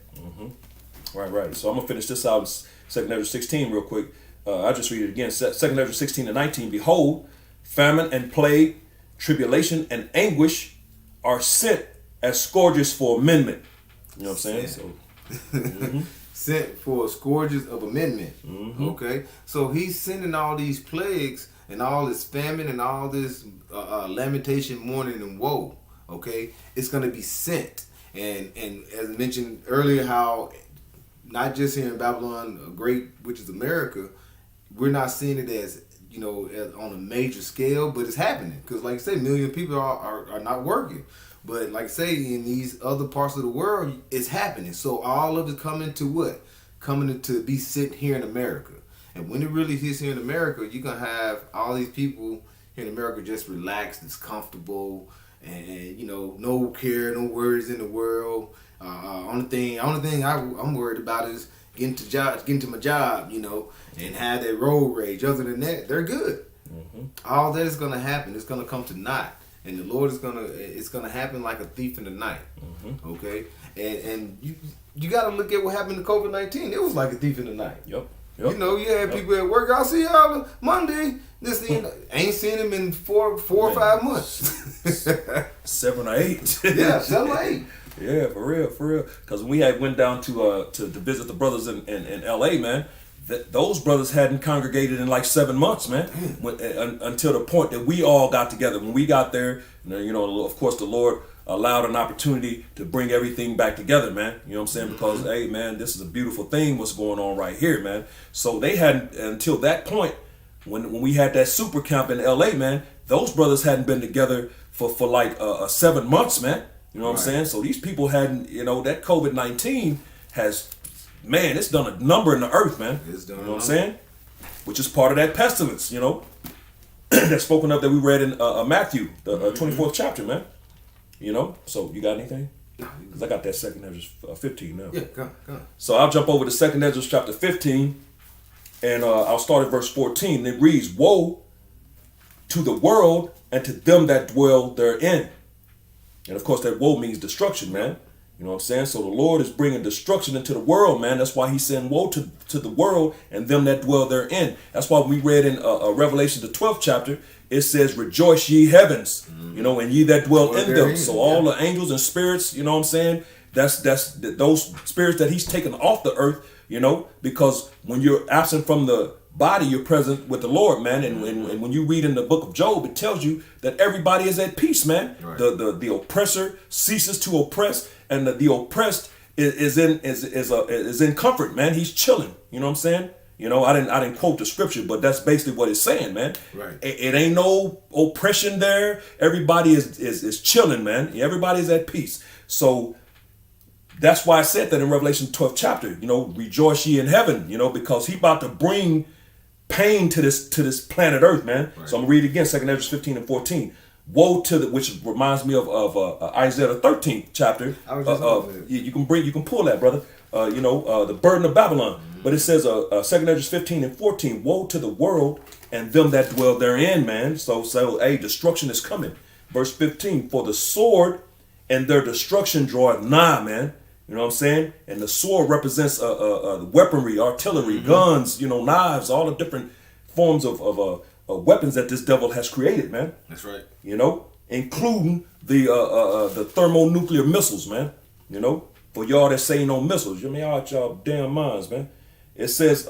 Right. So I'm gonna finish this out in 2nd Ezra 16 real quick. I'll just read it again. 2nd Ezra 16 and 19. Behold, famine and plague, tribulation and anguish are sent as scourges for amendment. You know what I'm saying? So, sent for scourges of amendment. Mm-hmm. Okay, so he's sending all these plagues and all this famine and all this lamentation, mourning, and woe. Okay, it's gonna be sent, and as I mentioned earlier, how not just here in Babylon, great, which is America, we're not seeing it as on a major scale, but it's happening because, like I say, million people are not working. But like I say, in these other parts of the world, it's happening. So all of it coming to what? Coming to be sent here in America. And when it really hits here in America, you're going to have all these people here in America just relaxed, it's comfortable, and no care, no worries in the world. Only thing I'm worried about is getting to my job, and have that road rage. Other than that, they're good. Mm-hmm. All that is going to happen. It's going to come to naught. And the Lord it's gonna happen like a thief in the night. Mm-hmm. Okay? And you gotta look at what happened to COVID-19. It was like a thief in the night. Yep. You had people at work, I'll see y'all Monday. Ain't seen him in four or 5 months. 7 or 8. Yeah, 7 or 8. Yeah, for real. Because we went down to visit the brothers in LA, man. Those brothers hadn't congregated in like 7 months, man. Until the point that we all got together. When we got there, of course, the Lord allowed an opportunity to bring everything back together, man. You know what I'm saying? Because, hey, man, this is a beautiful thing what's going on right here, man. So they hadn't, until that point, when we had that super camp in LA, man, those brothers hadn't been together for like 7 months, man. You know what I'm saying? So these people hadn't, that COVID-19 has... Man, it's done a number in the earth, man. It's done. You know what I'm saying? Which is part of that pestilence, that's spoken of that we read in Matthew, the 24th chapter, man. So you got anything? Because I got that 2nd Ezra 15 now. Yeah, go on. So I'll jump over to 2nd Ezra chapter 15, and I'll start at verse 14. It reads, "Woe to the world and to them that dwell therein." And of course, that woe means destruction, man. You know what I'm saying? So the Lord is bringing destruction into the world, man. That's why he's saying woe to the world and them that dwell therein. That's why we read in Revelation, the 12th chapter, it says, "Rejoice ye heavens, and ye that dwell in them." So all the angels and spirits, you know what I'm saying? That's those spirits that he's taken off the earth, because when you're absent from the body, you're present with the Lord, man. And when you read in the book of Job, it tells you that everybody is at peace, man. Right. The oppressor ceases to oppress, and the oppressed is in comfort, man. He's chilling. You know what I'm saying? I didn't quote the scripture, but that's basically what it's saying, man. Right. It ain't no oppression there. Everybody is chilling, man. Everybody's at peace. So that's why I said that in Revelation 12th chapter. Rejoice ye in heaven. Because he about to bring pain to this planet Earth, man. Right. So I'm gonna read it again, 2nd Ezra 15 and 14. Woe to which reminds me of Isaiah the 13th chapter. You can pull that, brother. The burden of Babylon. Mm-hmm. But it says 2nd Ezra 15 and 14. Woe to the world and them that dwell therein, man. So hey, destruction is coming. Verse 15. For the sword and their destruction draweth nigh, man. You know what I'm saying? And the sword represents weaponry, artillery, guns, knives, all the different forms of weapons that this devil has created, man. That's right. Including the thermonuclear missiles, man. For y'all that say no missiles, y'all out y'all damn minds, man. It says,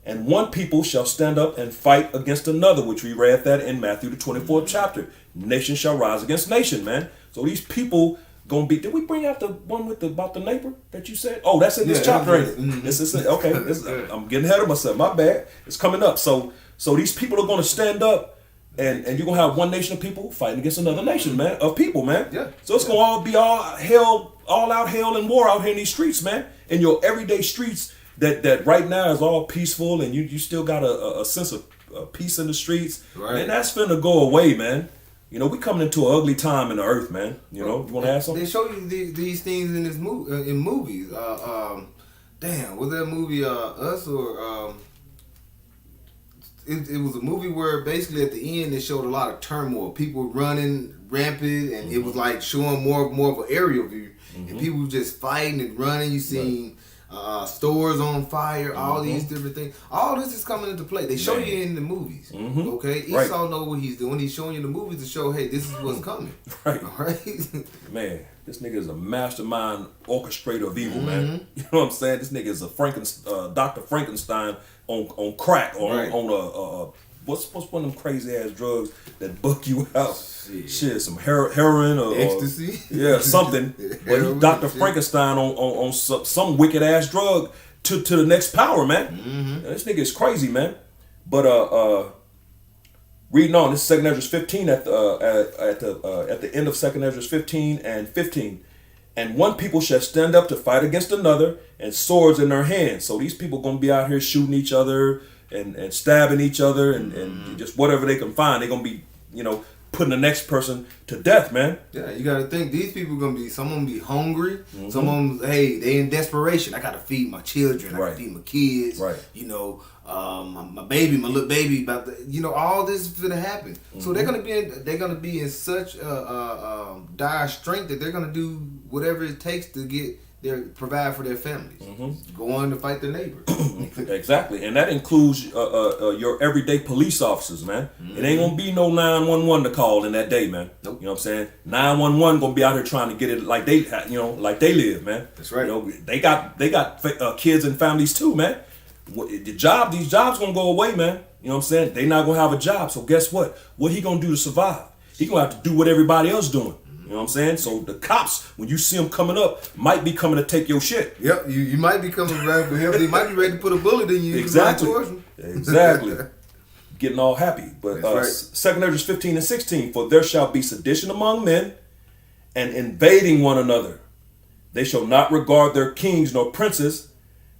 and one people shall stand up and fight against another, which we read that in Matthew the 24th chapter. Nation shall rise against nation, man. So these people gonna be. Did we bring out the one about the neighbor that you said? Oh, that's in this chapter. Okay. I'm getting ahead of myself. My bad. It's coming up. So these people are gonna stand up, and you're gonna have one nation of people fighting against another nation, man, of people, man. Yeah. So it's gonna all be all out hell and war out here in these streets, man. In your everyday streets that right now is all peaceful, and you still got a sense of peace in the streets. Right. And that's finna go away, man. We coming into an ugly time in the earth, man. You want to ask something? They show you these things in in movies. Damn, was that movie Us or it was a movie where basically at the end they showed a lot of turmoil, people running rampant, and it was like showing more of an aerial view, and people just fighting and running. You seen stores on fire, all these different things. All this is coming into play. They show you in the movies. Okay, Esau know what he's doing. He's showing you the movies to show, hey, this is what's coming. Right. All right. Man, This nigga is a mastermind orchestrator of evil, man. You know what I'm saying? This nigga is a Dr. Frankenstein on crack or on a what's one of them crazy ass drugs that buck you out? Shit, some heroin or ecstasy. Yeah, something. But he Dr. Frankenstein on some wicked ass drug to the next power, man. This nigga is crazy, man. But reading on, this is 2 Ezra 15 at the end of 2 Ezra 15 and 15. And one people shall stand up to fight against another, and swords in their hands. So these people gonna be out here shooting each other and stabbing each other and just whatever they can find. They're gonna be, putting the next person to death, man. Yeah, you gotta think these people some of them be hungry. Some of them, hey, they in desperation. I gotta feed my children. I gotta feed my kids. Right. My little baby, all this is gonna happen. So they're gonna be in such dire strength that they're gonna do whatever it takes to provide for their families. Go on to fight their neighbor. Exactly, and that includes your everyday police officers, man. It ain't gonna be no 911 to call in that day, man. Nope. You know what I'm saying? 911 gonna be out here trying to get it like they live, man. That's right. They got kids and families too, man. These jobs gonna go away, man. You know what I'm saying? They not gonna have a job. So guess what? What he gonna do to survive? He gonna have to do what everybody else doing. You know what I'm saying? So the cops, when you see them coming up, might be coming to take your shit. Yep, you might be coming around for him. They might be ready to put a bullet in you. Exactly. Getting all happy. But right. 2 Ezra 15 and 16, for there shall be sedition among men and invading one another. They shall not regard their kings nor princes,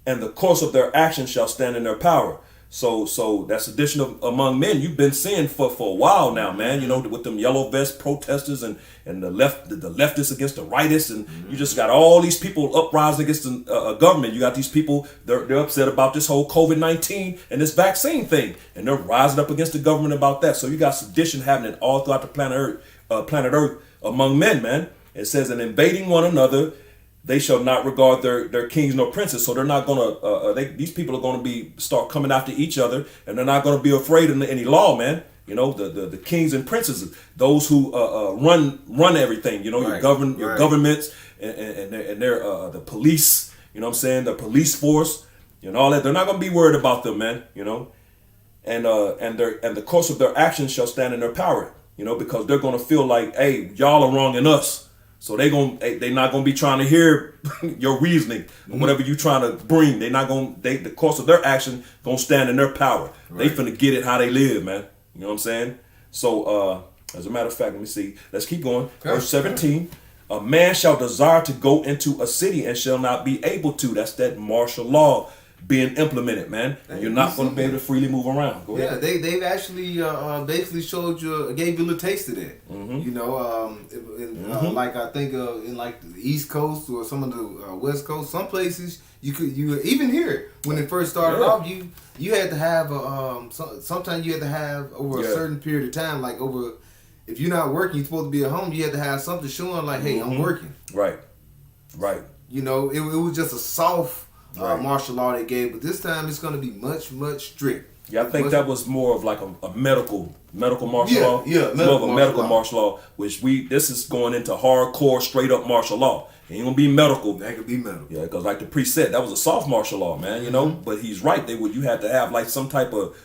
and the course of their actions shall stand in their power. So that sedition among men you've been seeing for a while now, man. With them yellow vest protesters and the leftists against the rightists, and you just got all these people uprising against the government. You got these people they're upset about this whole COVID-19 and this vaccine thing, and they're rising up against the government about that. So you got sedition happening all throughout the planet Earth among men, man. It says, and invading one another. They shall not regard their kings nor princes, so they're not gonna. These people are gonna start coming after each other, and they're not gonna be afraid of any law, man. The kings and princes, those who run everything. Your governments and they're the police. You know what I'm saying? The police force, all that. They're not gonna be worried about them, man. And the course of their actions shall stand in their power. Because they're gonna feel like, hey, y'all are wronging us. So they not gonna be trying to hear your reasoning or whatever you trying to bring. The course of their action gonna stand in their power. Right. They finna get it how they live, man. You know what I'm saying? So as a matter of fact, let me see. Let's keep going. Okay. Verse 17. A man shall desire to go into a city and shall not be able to. That's that martial law being implemented, man. You're not going to be able to freely move around. Go ahead. Yeah, they've actually basically gave you a little taste of that. Like I think in like the East Coast or some of the West Coast, some places you even here when it first started off, you had to have sometimes you had to have over a certain period of time, like over. If you're not working, you're supposed to be at home. You had to have something showing like, hey, I'm working. Right. It was just a soft. Martial law they gave, but this time it's going to be much, much strict. Yeah, I think that was more of like a medical martial law. Yeah, medical martial law, which this is going into hardcore, straight up martial law. It ain't gonna be medical. That could be medical. Yeah, because like the priest said, that was a soft martial law, man. But he's right. You had to have like some type of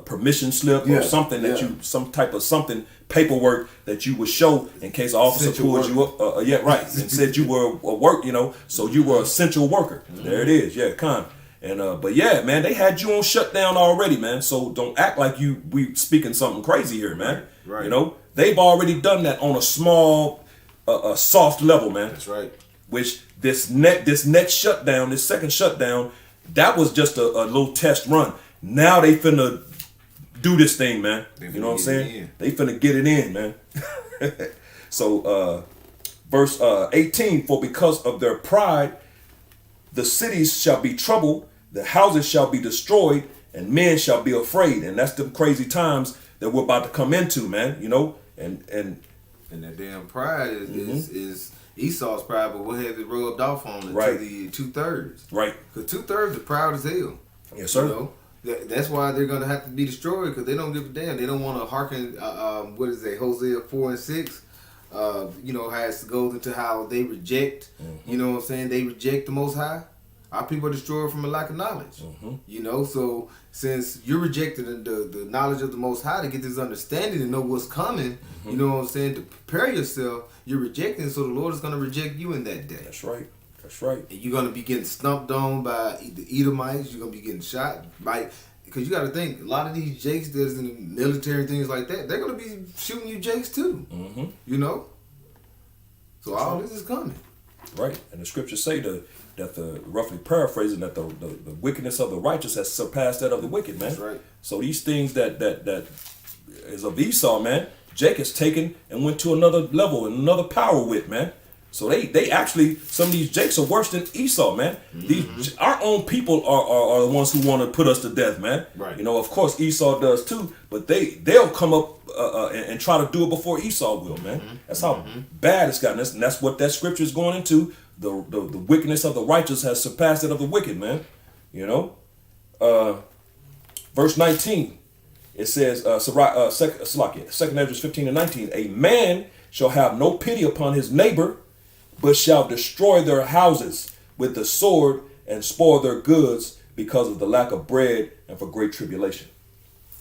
permission slip or something some type of paperwork that you would show in case an officer pulled you up. And said you were a work. So you were an essential worker. There it is. Yeah, And but yeah, man, they had you on shutdown already, man. So don't act like we speaking something crazy here, man. Right. They've already done that on a small, soft level, man. That's right. Which this next shutdown, this second shutdown, that was just a little test run. Now they finna do this thing, man. You know what I'm saying? They finna get it in, man. So, verse 18, for because of their pride, the cities shall be troubled, the houses shall be destroyed, and men shall be afraid. And that's the crazy times that we're about to come into, man. And that damn pride is Esau's pride, but what has it rubbed off on it right. to the 2/3? Right. Because 2/3 are proud as hell. Yes, sir. That's why they're gonna have to be destroyed because they don't give a damn. They don't want to hearken. What is it? Hosea 4 and 6. has to go into how they reject. You know what I'm saying? They reject the Most High. Our people are destroyed from a lack of knowledge. So since you're rejecting the knowledge of the Most High to get this understanding and know what's coming, you know what I'm saying, to prepare yourself, you're rejecting, so the Lord is going to reject you in that day. That's right. That's right. And you're going to be getting stumped on by the Edomites. You're going to be getting shot by, because you got to think, a lot of these jakes that's in the military and things like that, they're going to be shooting you jakes too. You know? So that's all right. This is coming. Right. And the scriptures say that roughly paraphrasing, that the wickedness of the righteous has surpassed that of the wicked, man. That's right. So these things that is of Esau, man, Jake has taken and went to another level and another power with, man. So they actually, some of these jakes are worse than Esau, man. These our own people are the ones who want to put us to death, man. Right. You know, of course Esau does too, but they'll come up and try to do it before Esau will, man. That's how bad it's gotten. And that's what that scripture is going into. The wickedness of the righteous has surpassed it of the wicked, man. You know, verse 19, it says, 2nd Ezra 15 and 19, a man shall have no pity upon his neighbor, but shall destroy their houses with the sword and spoil their goods because of the lack of bread and for great tribulation.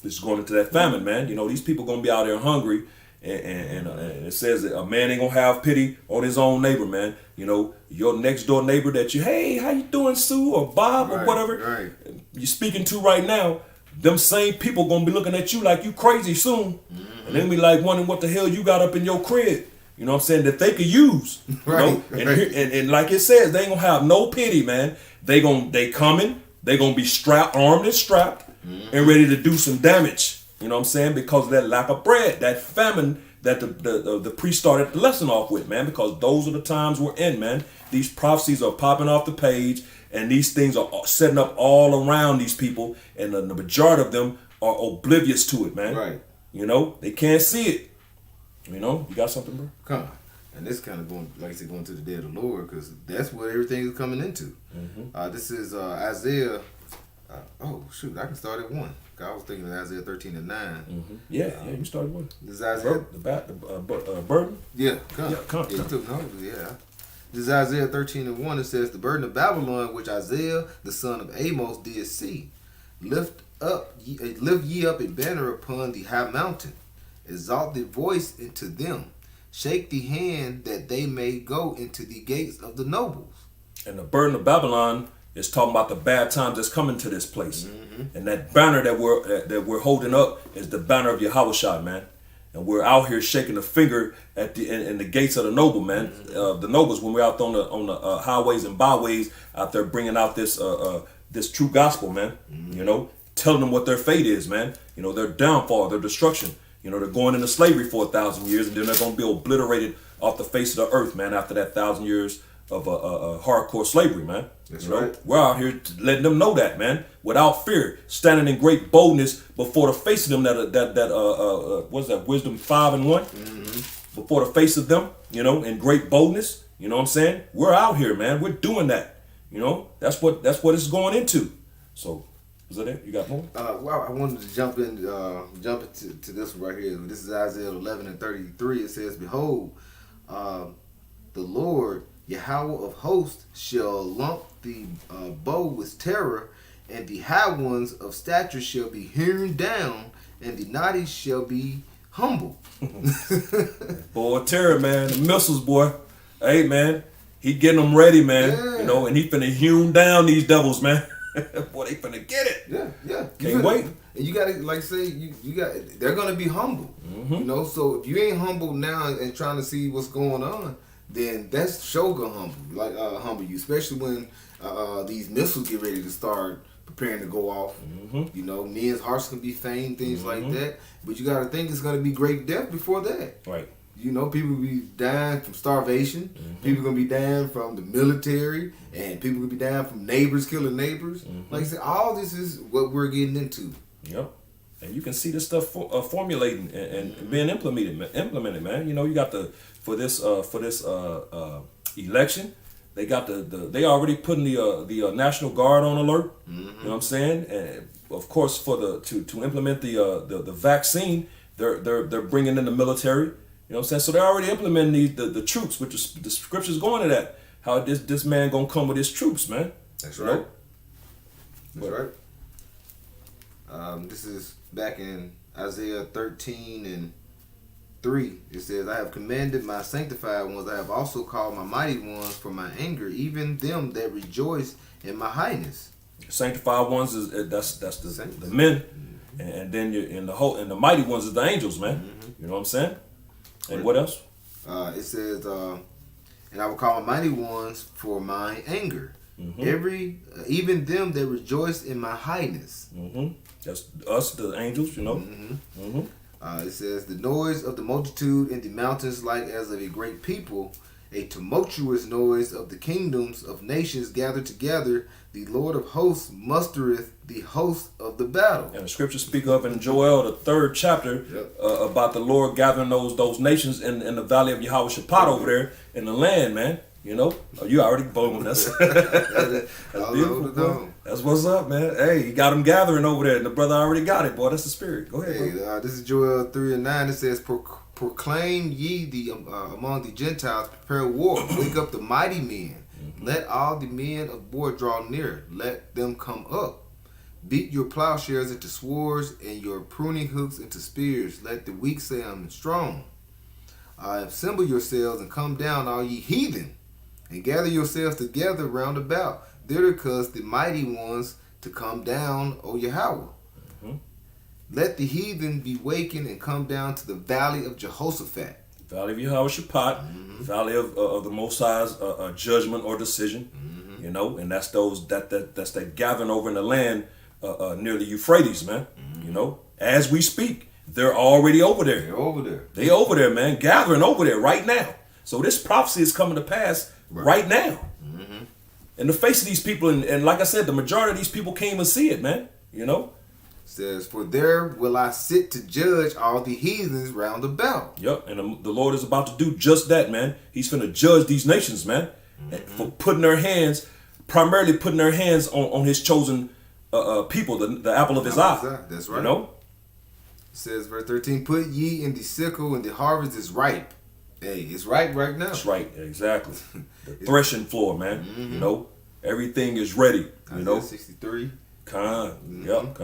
This is going into that famine, man. You know, these people going to be out there hungry, and it says that a man ain't going to have pity on his own neighbor, man. You know, your next door neighbor that you, hey, how you doing, Sue or Bob or whatever you're speaking to right now, them same people going to be looking at you like you crazy soon. And then be like wondering what the hell you got up in your crib. You know what I'm saying? That they could use. You know? And like it says, they ain't gonna have no pity, man. They coming, they gonna be armed and strapped, and ready to do some damage. You know what I'm saying? Because of that lack of bread, that famine that the priest started the lesson off with, man, because those are the times we're in, man. These prophecies are popping off the page, and these things are setting up all around these people, and the majority of them are oblivious to it, man. Right. You know, they can't see it. You know, you got something, bro? Come on. And this kind of going, like I said, going to the day of the Lord, because that's what everything is coming into. This is Isaiah. Oh, shoot, I can start at 1. I was thinking of Isaiah 13 and 9. Yeah, you started one. This is Isaiah. The burden? Yeah, come. Yeah, you took note, yeah. This is Isaiah 13 and 1. It says, the burden of Babylon, which Isaiah, the son of Amos, did see. Lift ye up a banner upon the high mountain. Exalt the voice into them. Shake the hand that they may go into the gates of the nobles. And the burden of Babylon is talking about the bad times that's coming to this place. And that banner that we're holding up is the banner of Yahushua, man. And we're out here shaking the finger at in the gates of the noble, man. The nobles, when we're out on the highways and byways out there bringing out this this true gospel, man. You know, telling them what their fate is, man. You know, their downfall, their destruction. You know, they're going into slavery for 1,000 years, and then they're going to be obliterated off the face of the earth, man, after that 1,000 years of hardcore slavery, man. That's you know? right. We're out here letting them know that, man, without fear, standing in great boldness before the face of them. What's that? Wisdom 5 and 1. Before the face of them, you know, in great boldness. You know what I'm saying? We're out here, man. We're doing that. You know, that's what it's going into. So. Is that it? You got more? Well, I wanted to jump into this one right here. This is Isaiah 11 and 33. It says, behold, the Lord, Yahweh of hosts, shall lump the bow with terror, and the high ones of stature shall be hewn down, and the naughty shall be humble. Boy, terror, man. The missiles, boy. Hey, man. He getting them ready, man. Yeah. You know, and he finna hewn down these devils, man. Boy, they finna get it. Yeah. Can't wait. And you gotta, like say, you got, they're gonna be humble. You know, so if you ain't humble now and trying to see what's going on, then that's sure gonna humble you, especially when these missiles get ready to start preparing to go off. You know, men's hearts can be faint, things like that. But you gotta think it's gonna be great death before that. Right. You know, people will be dying from starvation. People gonna be dying from the military, and people gonna be dying from neighbors killing neighbors. Like I said, all this is what we're getting into. Yep. And you can see this stuff formulating and being implemented, man. You know, you got for this election, they got they already putting the National Guard on alert. You know what I'm saying? And of course, to implement the vaccine, they're bringing in the military. You know what I'm saying? So they're already implementing the troops, which the scripture's going to that. How this man gonna come with his troops, man. That's You right. know? That's right. This is back in Isaiah 13:3. It says, I have commanded my sanctified ones. I have also called my mighty ones for my anger, even them that rejoice in my highness. Sanctified ones is that's the Saints. men, and then you in the mighty ones is the angels, man. You know what I'm saying? And what else? It says, and I will call my mighty ones for my anger. Even them that rejoice in my highness. That's us, the angels, you know. It says, the noise of the multitude in the mountains like as of a great people, a tumultuous noise of the kingdoms of nations gathered together. The Lord of hosts mustereth the host of the battle. And the scriptures speak of in Joel, the 3rd chapter, about the Lord gathering those nations in the valley of Yahweh Shaphat over there in the land, man. You know, you already boom. That's beautiful, bro. That's what's up, man. Hey, you got them gathering over there, and the brother already got it, boy. That's the spirit. Go ahead, bro. This is Joel 3:9. It says, proclaim ye among the Gentiles, prepare war, wake up the mighty men. Let all the men of war draw near. Let them come up. Beat your plowshares into swords and your pruning hooks into spears. Let the weak say, I am strong. Assemble yourselves and come down, all ye heathen, and gather yourselves together round about. Thither cause the mighty ones to come down, O Yahweh. Let the heathen be wakened and come down to the valley of Jehoshaphat. Valley of Yahweh Shaphat, valley of the Most High's judgment or decision, you know, and that's that's that gathering over in the land near the Euphrates, man. You know, as we speak, they're already over there. They're over there. They over there, man, gathering over there right now. So this prophecy is coming to pass right now. In the face of these people, and like I said, the majority of these people can't even see it, man. You know. Says, for there will I sit to judge all the heathens round about. Yep, and the Lord is about to do just that, man. He's finna judge these nations, man, for primarily putting their hands on his chosen people, the apple of his eye. That's right. You know? It says, verse 13, put ye in the sickle, and the harvest is ripe. Hey, it's ripe right now. That's right, exactly. The threshing floor, man. You know, everything is ready. You know, 63. Yep,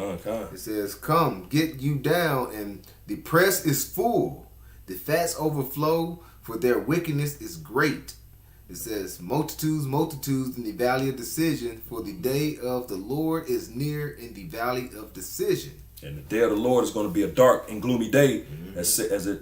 It says, come, get you down, and the press is full. The fats overflow, for their wickedness is great. It says, multitudes in the valley of decision, for the day of the Lord is near in the valley of decision. And the day of the Lord is going to be a dark and gloomy day, as it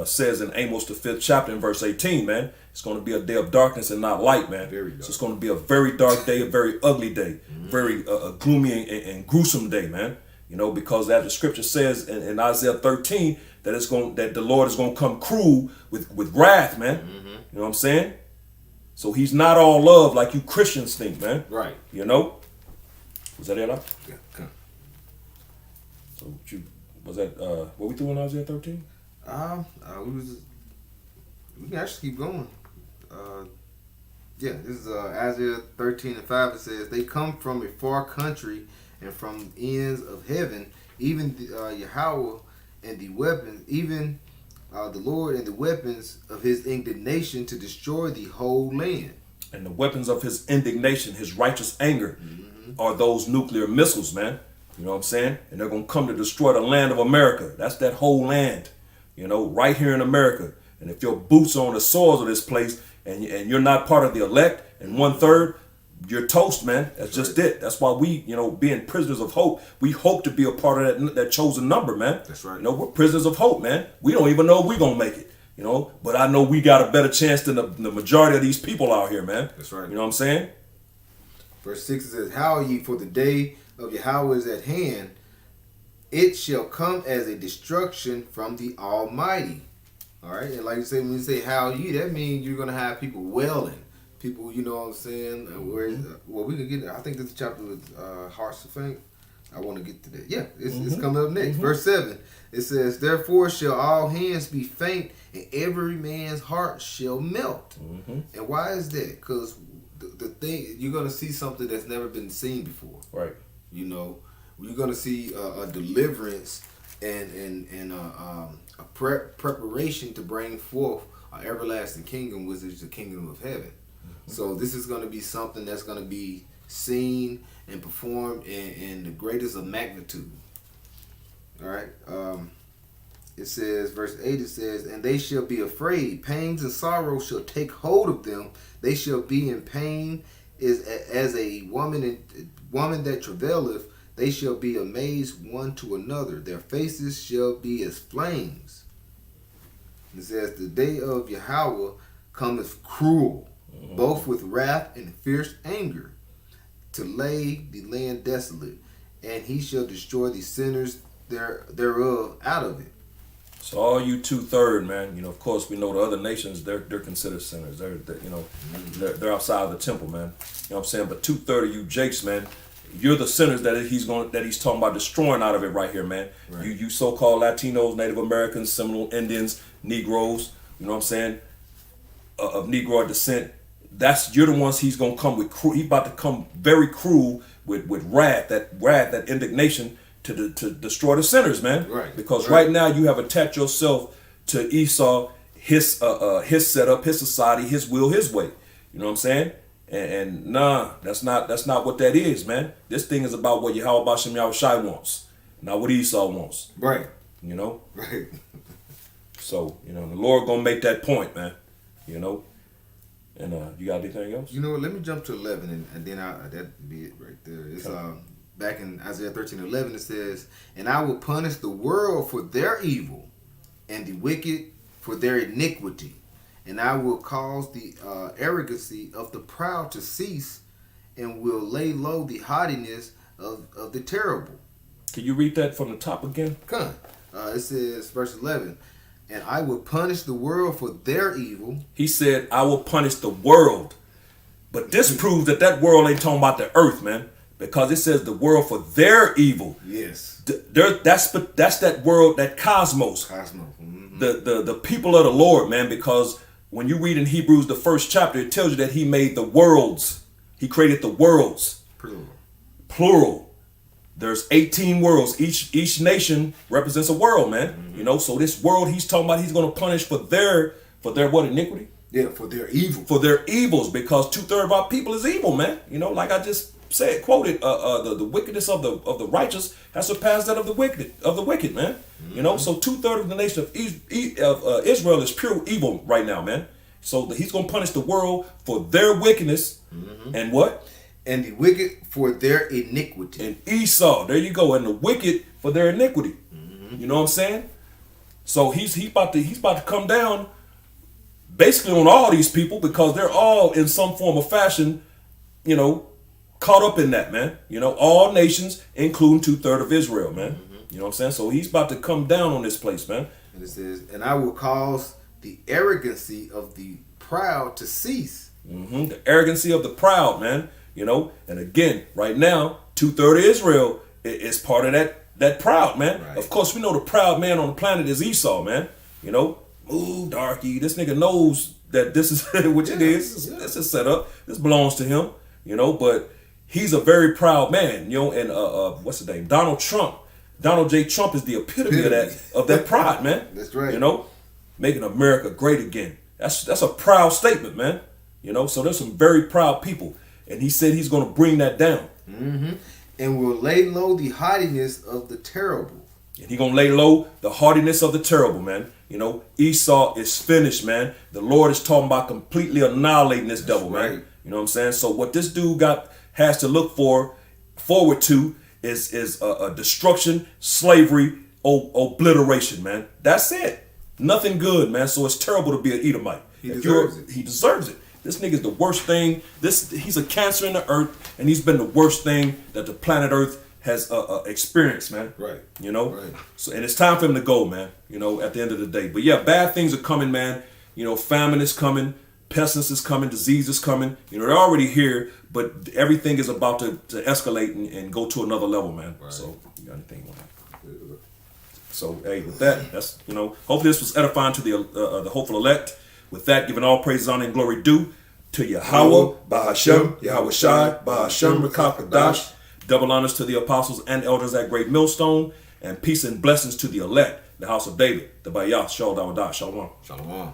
says in Amos, the 5th chapter, in verse 18, man. It's going to be a day of darkness and not light, man. So it's going to be a very dark day, a very ugly day, very gloomy and gruesome day, man. You know, because as the scripture says in Isaiah 13, that the Lord is going to come cruel with wrath, man. You know what I'm saying? So he's not all love like you Christians think, man. Right. You know? Was that it? Yeah, come. So what we doing in Isaiah 13? We can actually keep going. This is Isaiah 13:5. It says, they come from a far country and from the ends of heaven, even Yahweh and the weapons, even the Lord and the weapons of his indignation to destroy the whole land. And the weapons of his indignation, his righteous anger, are those nuclear missiles, man. You know what I'm saying? And they're going to come to destroy the land of America. That's that whole land, you know, right here in America. And if your boots are on the soils of this place and you're not part of the elect and 1/3, you're toast, man. That's just it. That's why we, you know, being prisoners of hope, we hope to be a part of that chosen number, man. That's right. You know, we're prisoners of hope, man. We don't even know if we're going to make it, you know. But I know we got a better chance than the majority of these people out here, man. That's right. You know what I'm saying? Verse 6 says, howl ye, for the day of Yahweh is at hand. It shall come as a destruction from the Almighty. All right, and like you say, when you say howl ye, that means you're gonna have people wailing. People, you know what I'm saying? Well, we can get. I think this chapter with hearts to faint. I want to get to that. Yeah, it's coming up next. Verse 7. It says, therefore shall all hands be faint, and every man's heart shall melt. And why is that? Because the thing, you're gonna see something that's never been seen before. Right. You know, you're gonna see a deliverance a preparation to bring forth an everlasting kingdom, which is the kingdom of heaven. Mm-hmm. So this is going to be something that's going to be seen and performed in the greatest of magnitude. All right. It says, verse 8, it says, and they shall be afraid. Pains and sorrow shall take hold of them. They shall be in pain as a woman that travaileth. They shall be amazed one to another. Their faces shall be as flames. It says, the day of Yahweh cometh cruel, both with wrath and fierce anger, to lay the land desolate, and he shall destroy the sinners thereof out of it. So all you 2/3, man, you know, of course we know the other nations, they're considered sinners. They're outside of the temple, man. You know what I'm saying? But 2/3 of you Jakes, man, you're the sinners that he's talking about destroying out of it right here, man. Right. You so-called Latinos, Native Americans, Seminole Indians, Negroes, you know what I'm saying, of Negro descent. You're the ones he's gonna come with. He's about to come very cruel with wrath, that indignation to destroy the sinners, man. Right. Because right now you have attached yourself to Esau, his setup, his society, his will, his way. You know what I'm saying? And nah, that's not what that is, man. This thing is about what Yahweh Bashem Yahushai wants, not what Esau wants. Right. You know? Right. So, you know, the Lord gonna make that point, man. You know? And you got anything else? You know what, let me jump to 11 and then that'd be it right there. It's back in Isaiah 13:11 it says, and I will punish the world for their evil and the wicked for their iniquity. And I will cause the arrogancy of the proud to cease, and will lay low the haughtiness of the terrible. Can you read that from the top again? Come. It says, verse 11, and I will punish the world for their evil. He said, I will punish the world. But this proves that world ain't talking about the earth, man. Because it says the world for their evil. Yes. That's that world, that cosmos. Cosmos. Mm-hmm. The people of the Lord, man. Because when you read in Hebrews the 1st chapter, it tells you that he made the worlds. He created the worlds. Plural. There's 18 worlds. Each nation represents a world, man. Mm-hmm. You know, so this world he's talking about, he's going to punish for their what, iniquity? Yeah, for their evil. For their evils, because 2/3 of our people is evil, man. You know, like I just quoted, the wickedness of the righteous has surpassed that of the wicked, man. Mm-hmm. You know, so 2/3 of the nation of Israel is pure evil right now, man. So he's gonna punish the world for their wickedness, and what? And the wicked for their iniquity. And Esau, there you go, and the wicked for their iniquity. Mm-hmm. You know what I'm saying? So he's about to come down, basically on all these people, because they're all in some form or fashion, you know, caught up in that, man. You know, all nations, including 2/3 of Israel, man. Mm-hmm. You know what I'm saying? So he's about to come down on this place, man. And it says, and I will cause the arrogancy of the proud to cease. Mm-hmm. The arrogancy of the proud, man. You know, and again, right now, 2/3 of Israel is part of that proud, man. Right. Of course, we know the proud man on the planet is Esau, man. You know, ooh, darky, this nigga knows that this is what it is. Yeah. This is set up. This belongs to him, you know, but he's a very proud man, you know, and what's his name? Donald J. Trump is the epitome of that pride, man. That's right. You know, making America great again. That's a proud statement, man. You know, so there's some very proud people. And he said he's going to bring that down. Mm-hmm. And will lay low the haughtiness of the terrible. And he's going to lay low the haughtiness of the terrible, man. You know, Esau is finished, man. The Lord is talking about completely annihilating this devil, right, man. You know what I'm saying? So what this dude has to look forward to is a destruction, slavery, obliteration, man. That's it. Nothing good, man. So it's terrible to be an Edomite. He deserves it. He deserves it. This nigga's the worst thing. He's a cancer in the earth, and he's been the worst thing that the planet Earth has experienced, man. Right. You know? Right. So, and it's time for him to go, man, you know, at the end of the day. But yeah, bad things are coming, man. You know, famine is coming, pestilence is coming, disease is coming. You know, they're already here, but everything is about to escalate and go to another level, man. Right. So, you got anything on that? So, hey, with that, that's, you know, hopefully this was edifying to the hopeful elect. With that, giving all praise, honor, and glory due to Yahweh, Bahashem, Yahweh Shai, Bahashem, Rakakadash. Double honors to the apostles and elders at Great Millstone. and peace and blessings to the elect, the house of David, the Bayah, Shalom. Shalom.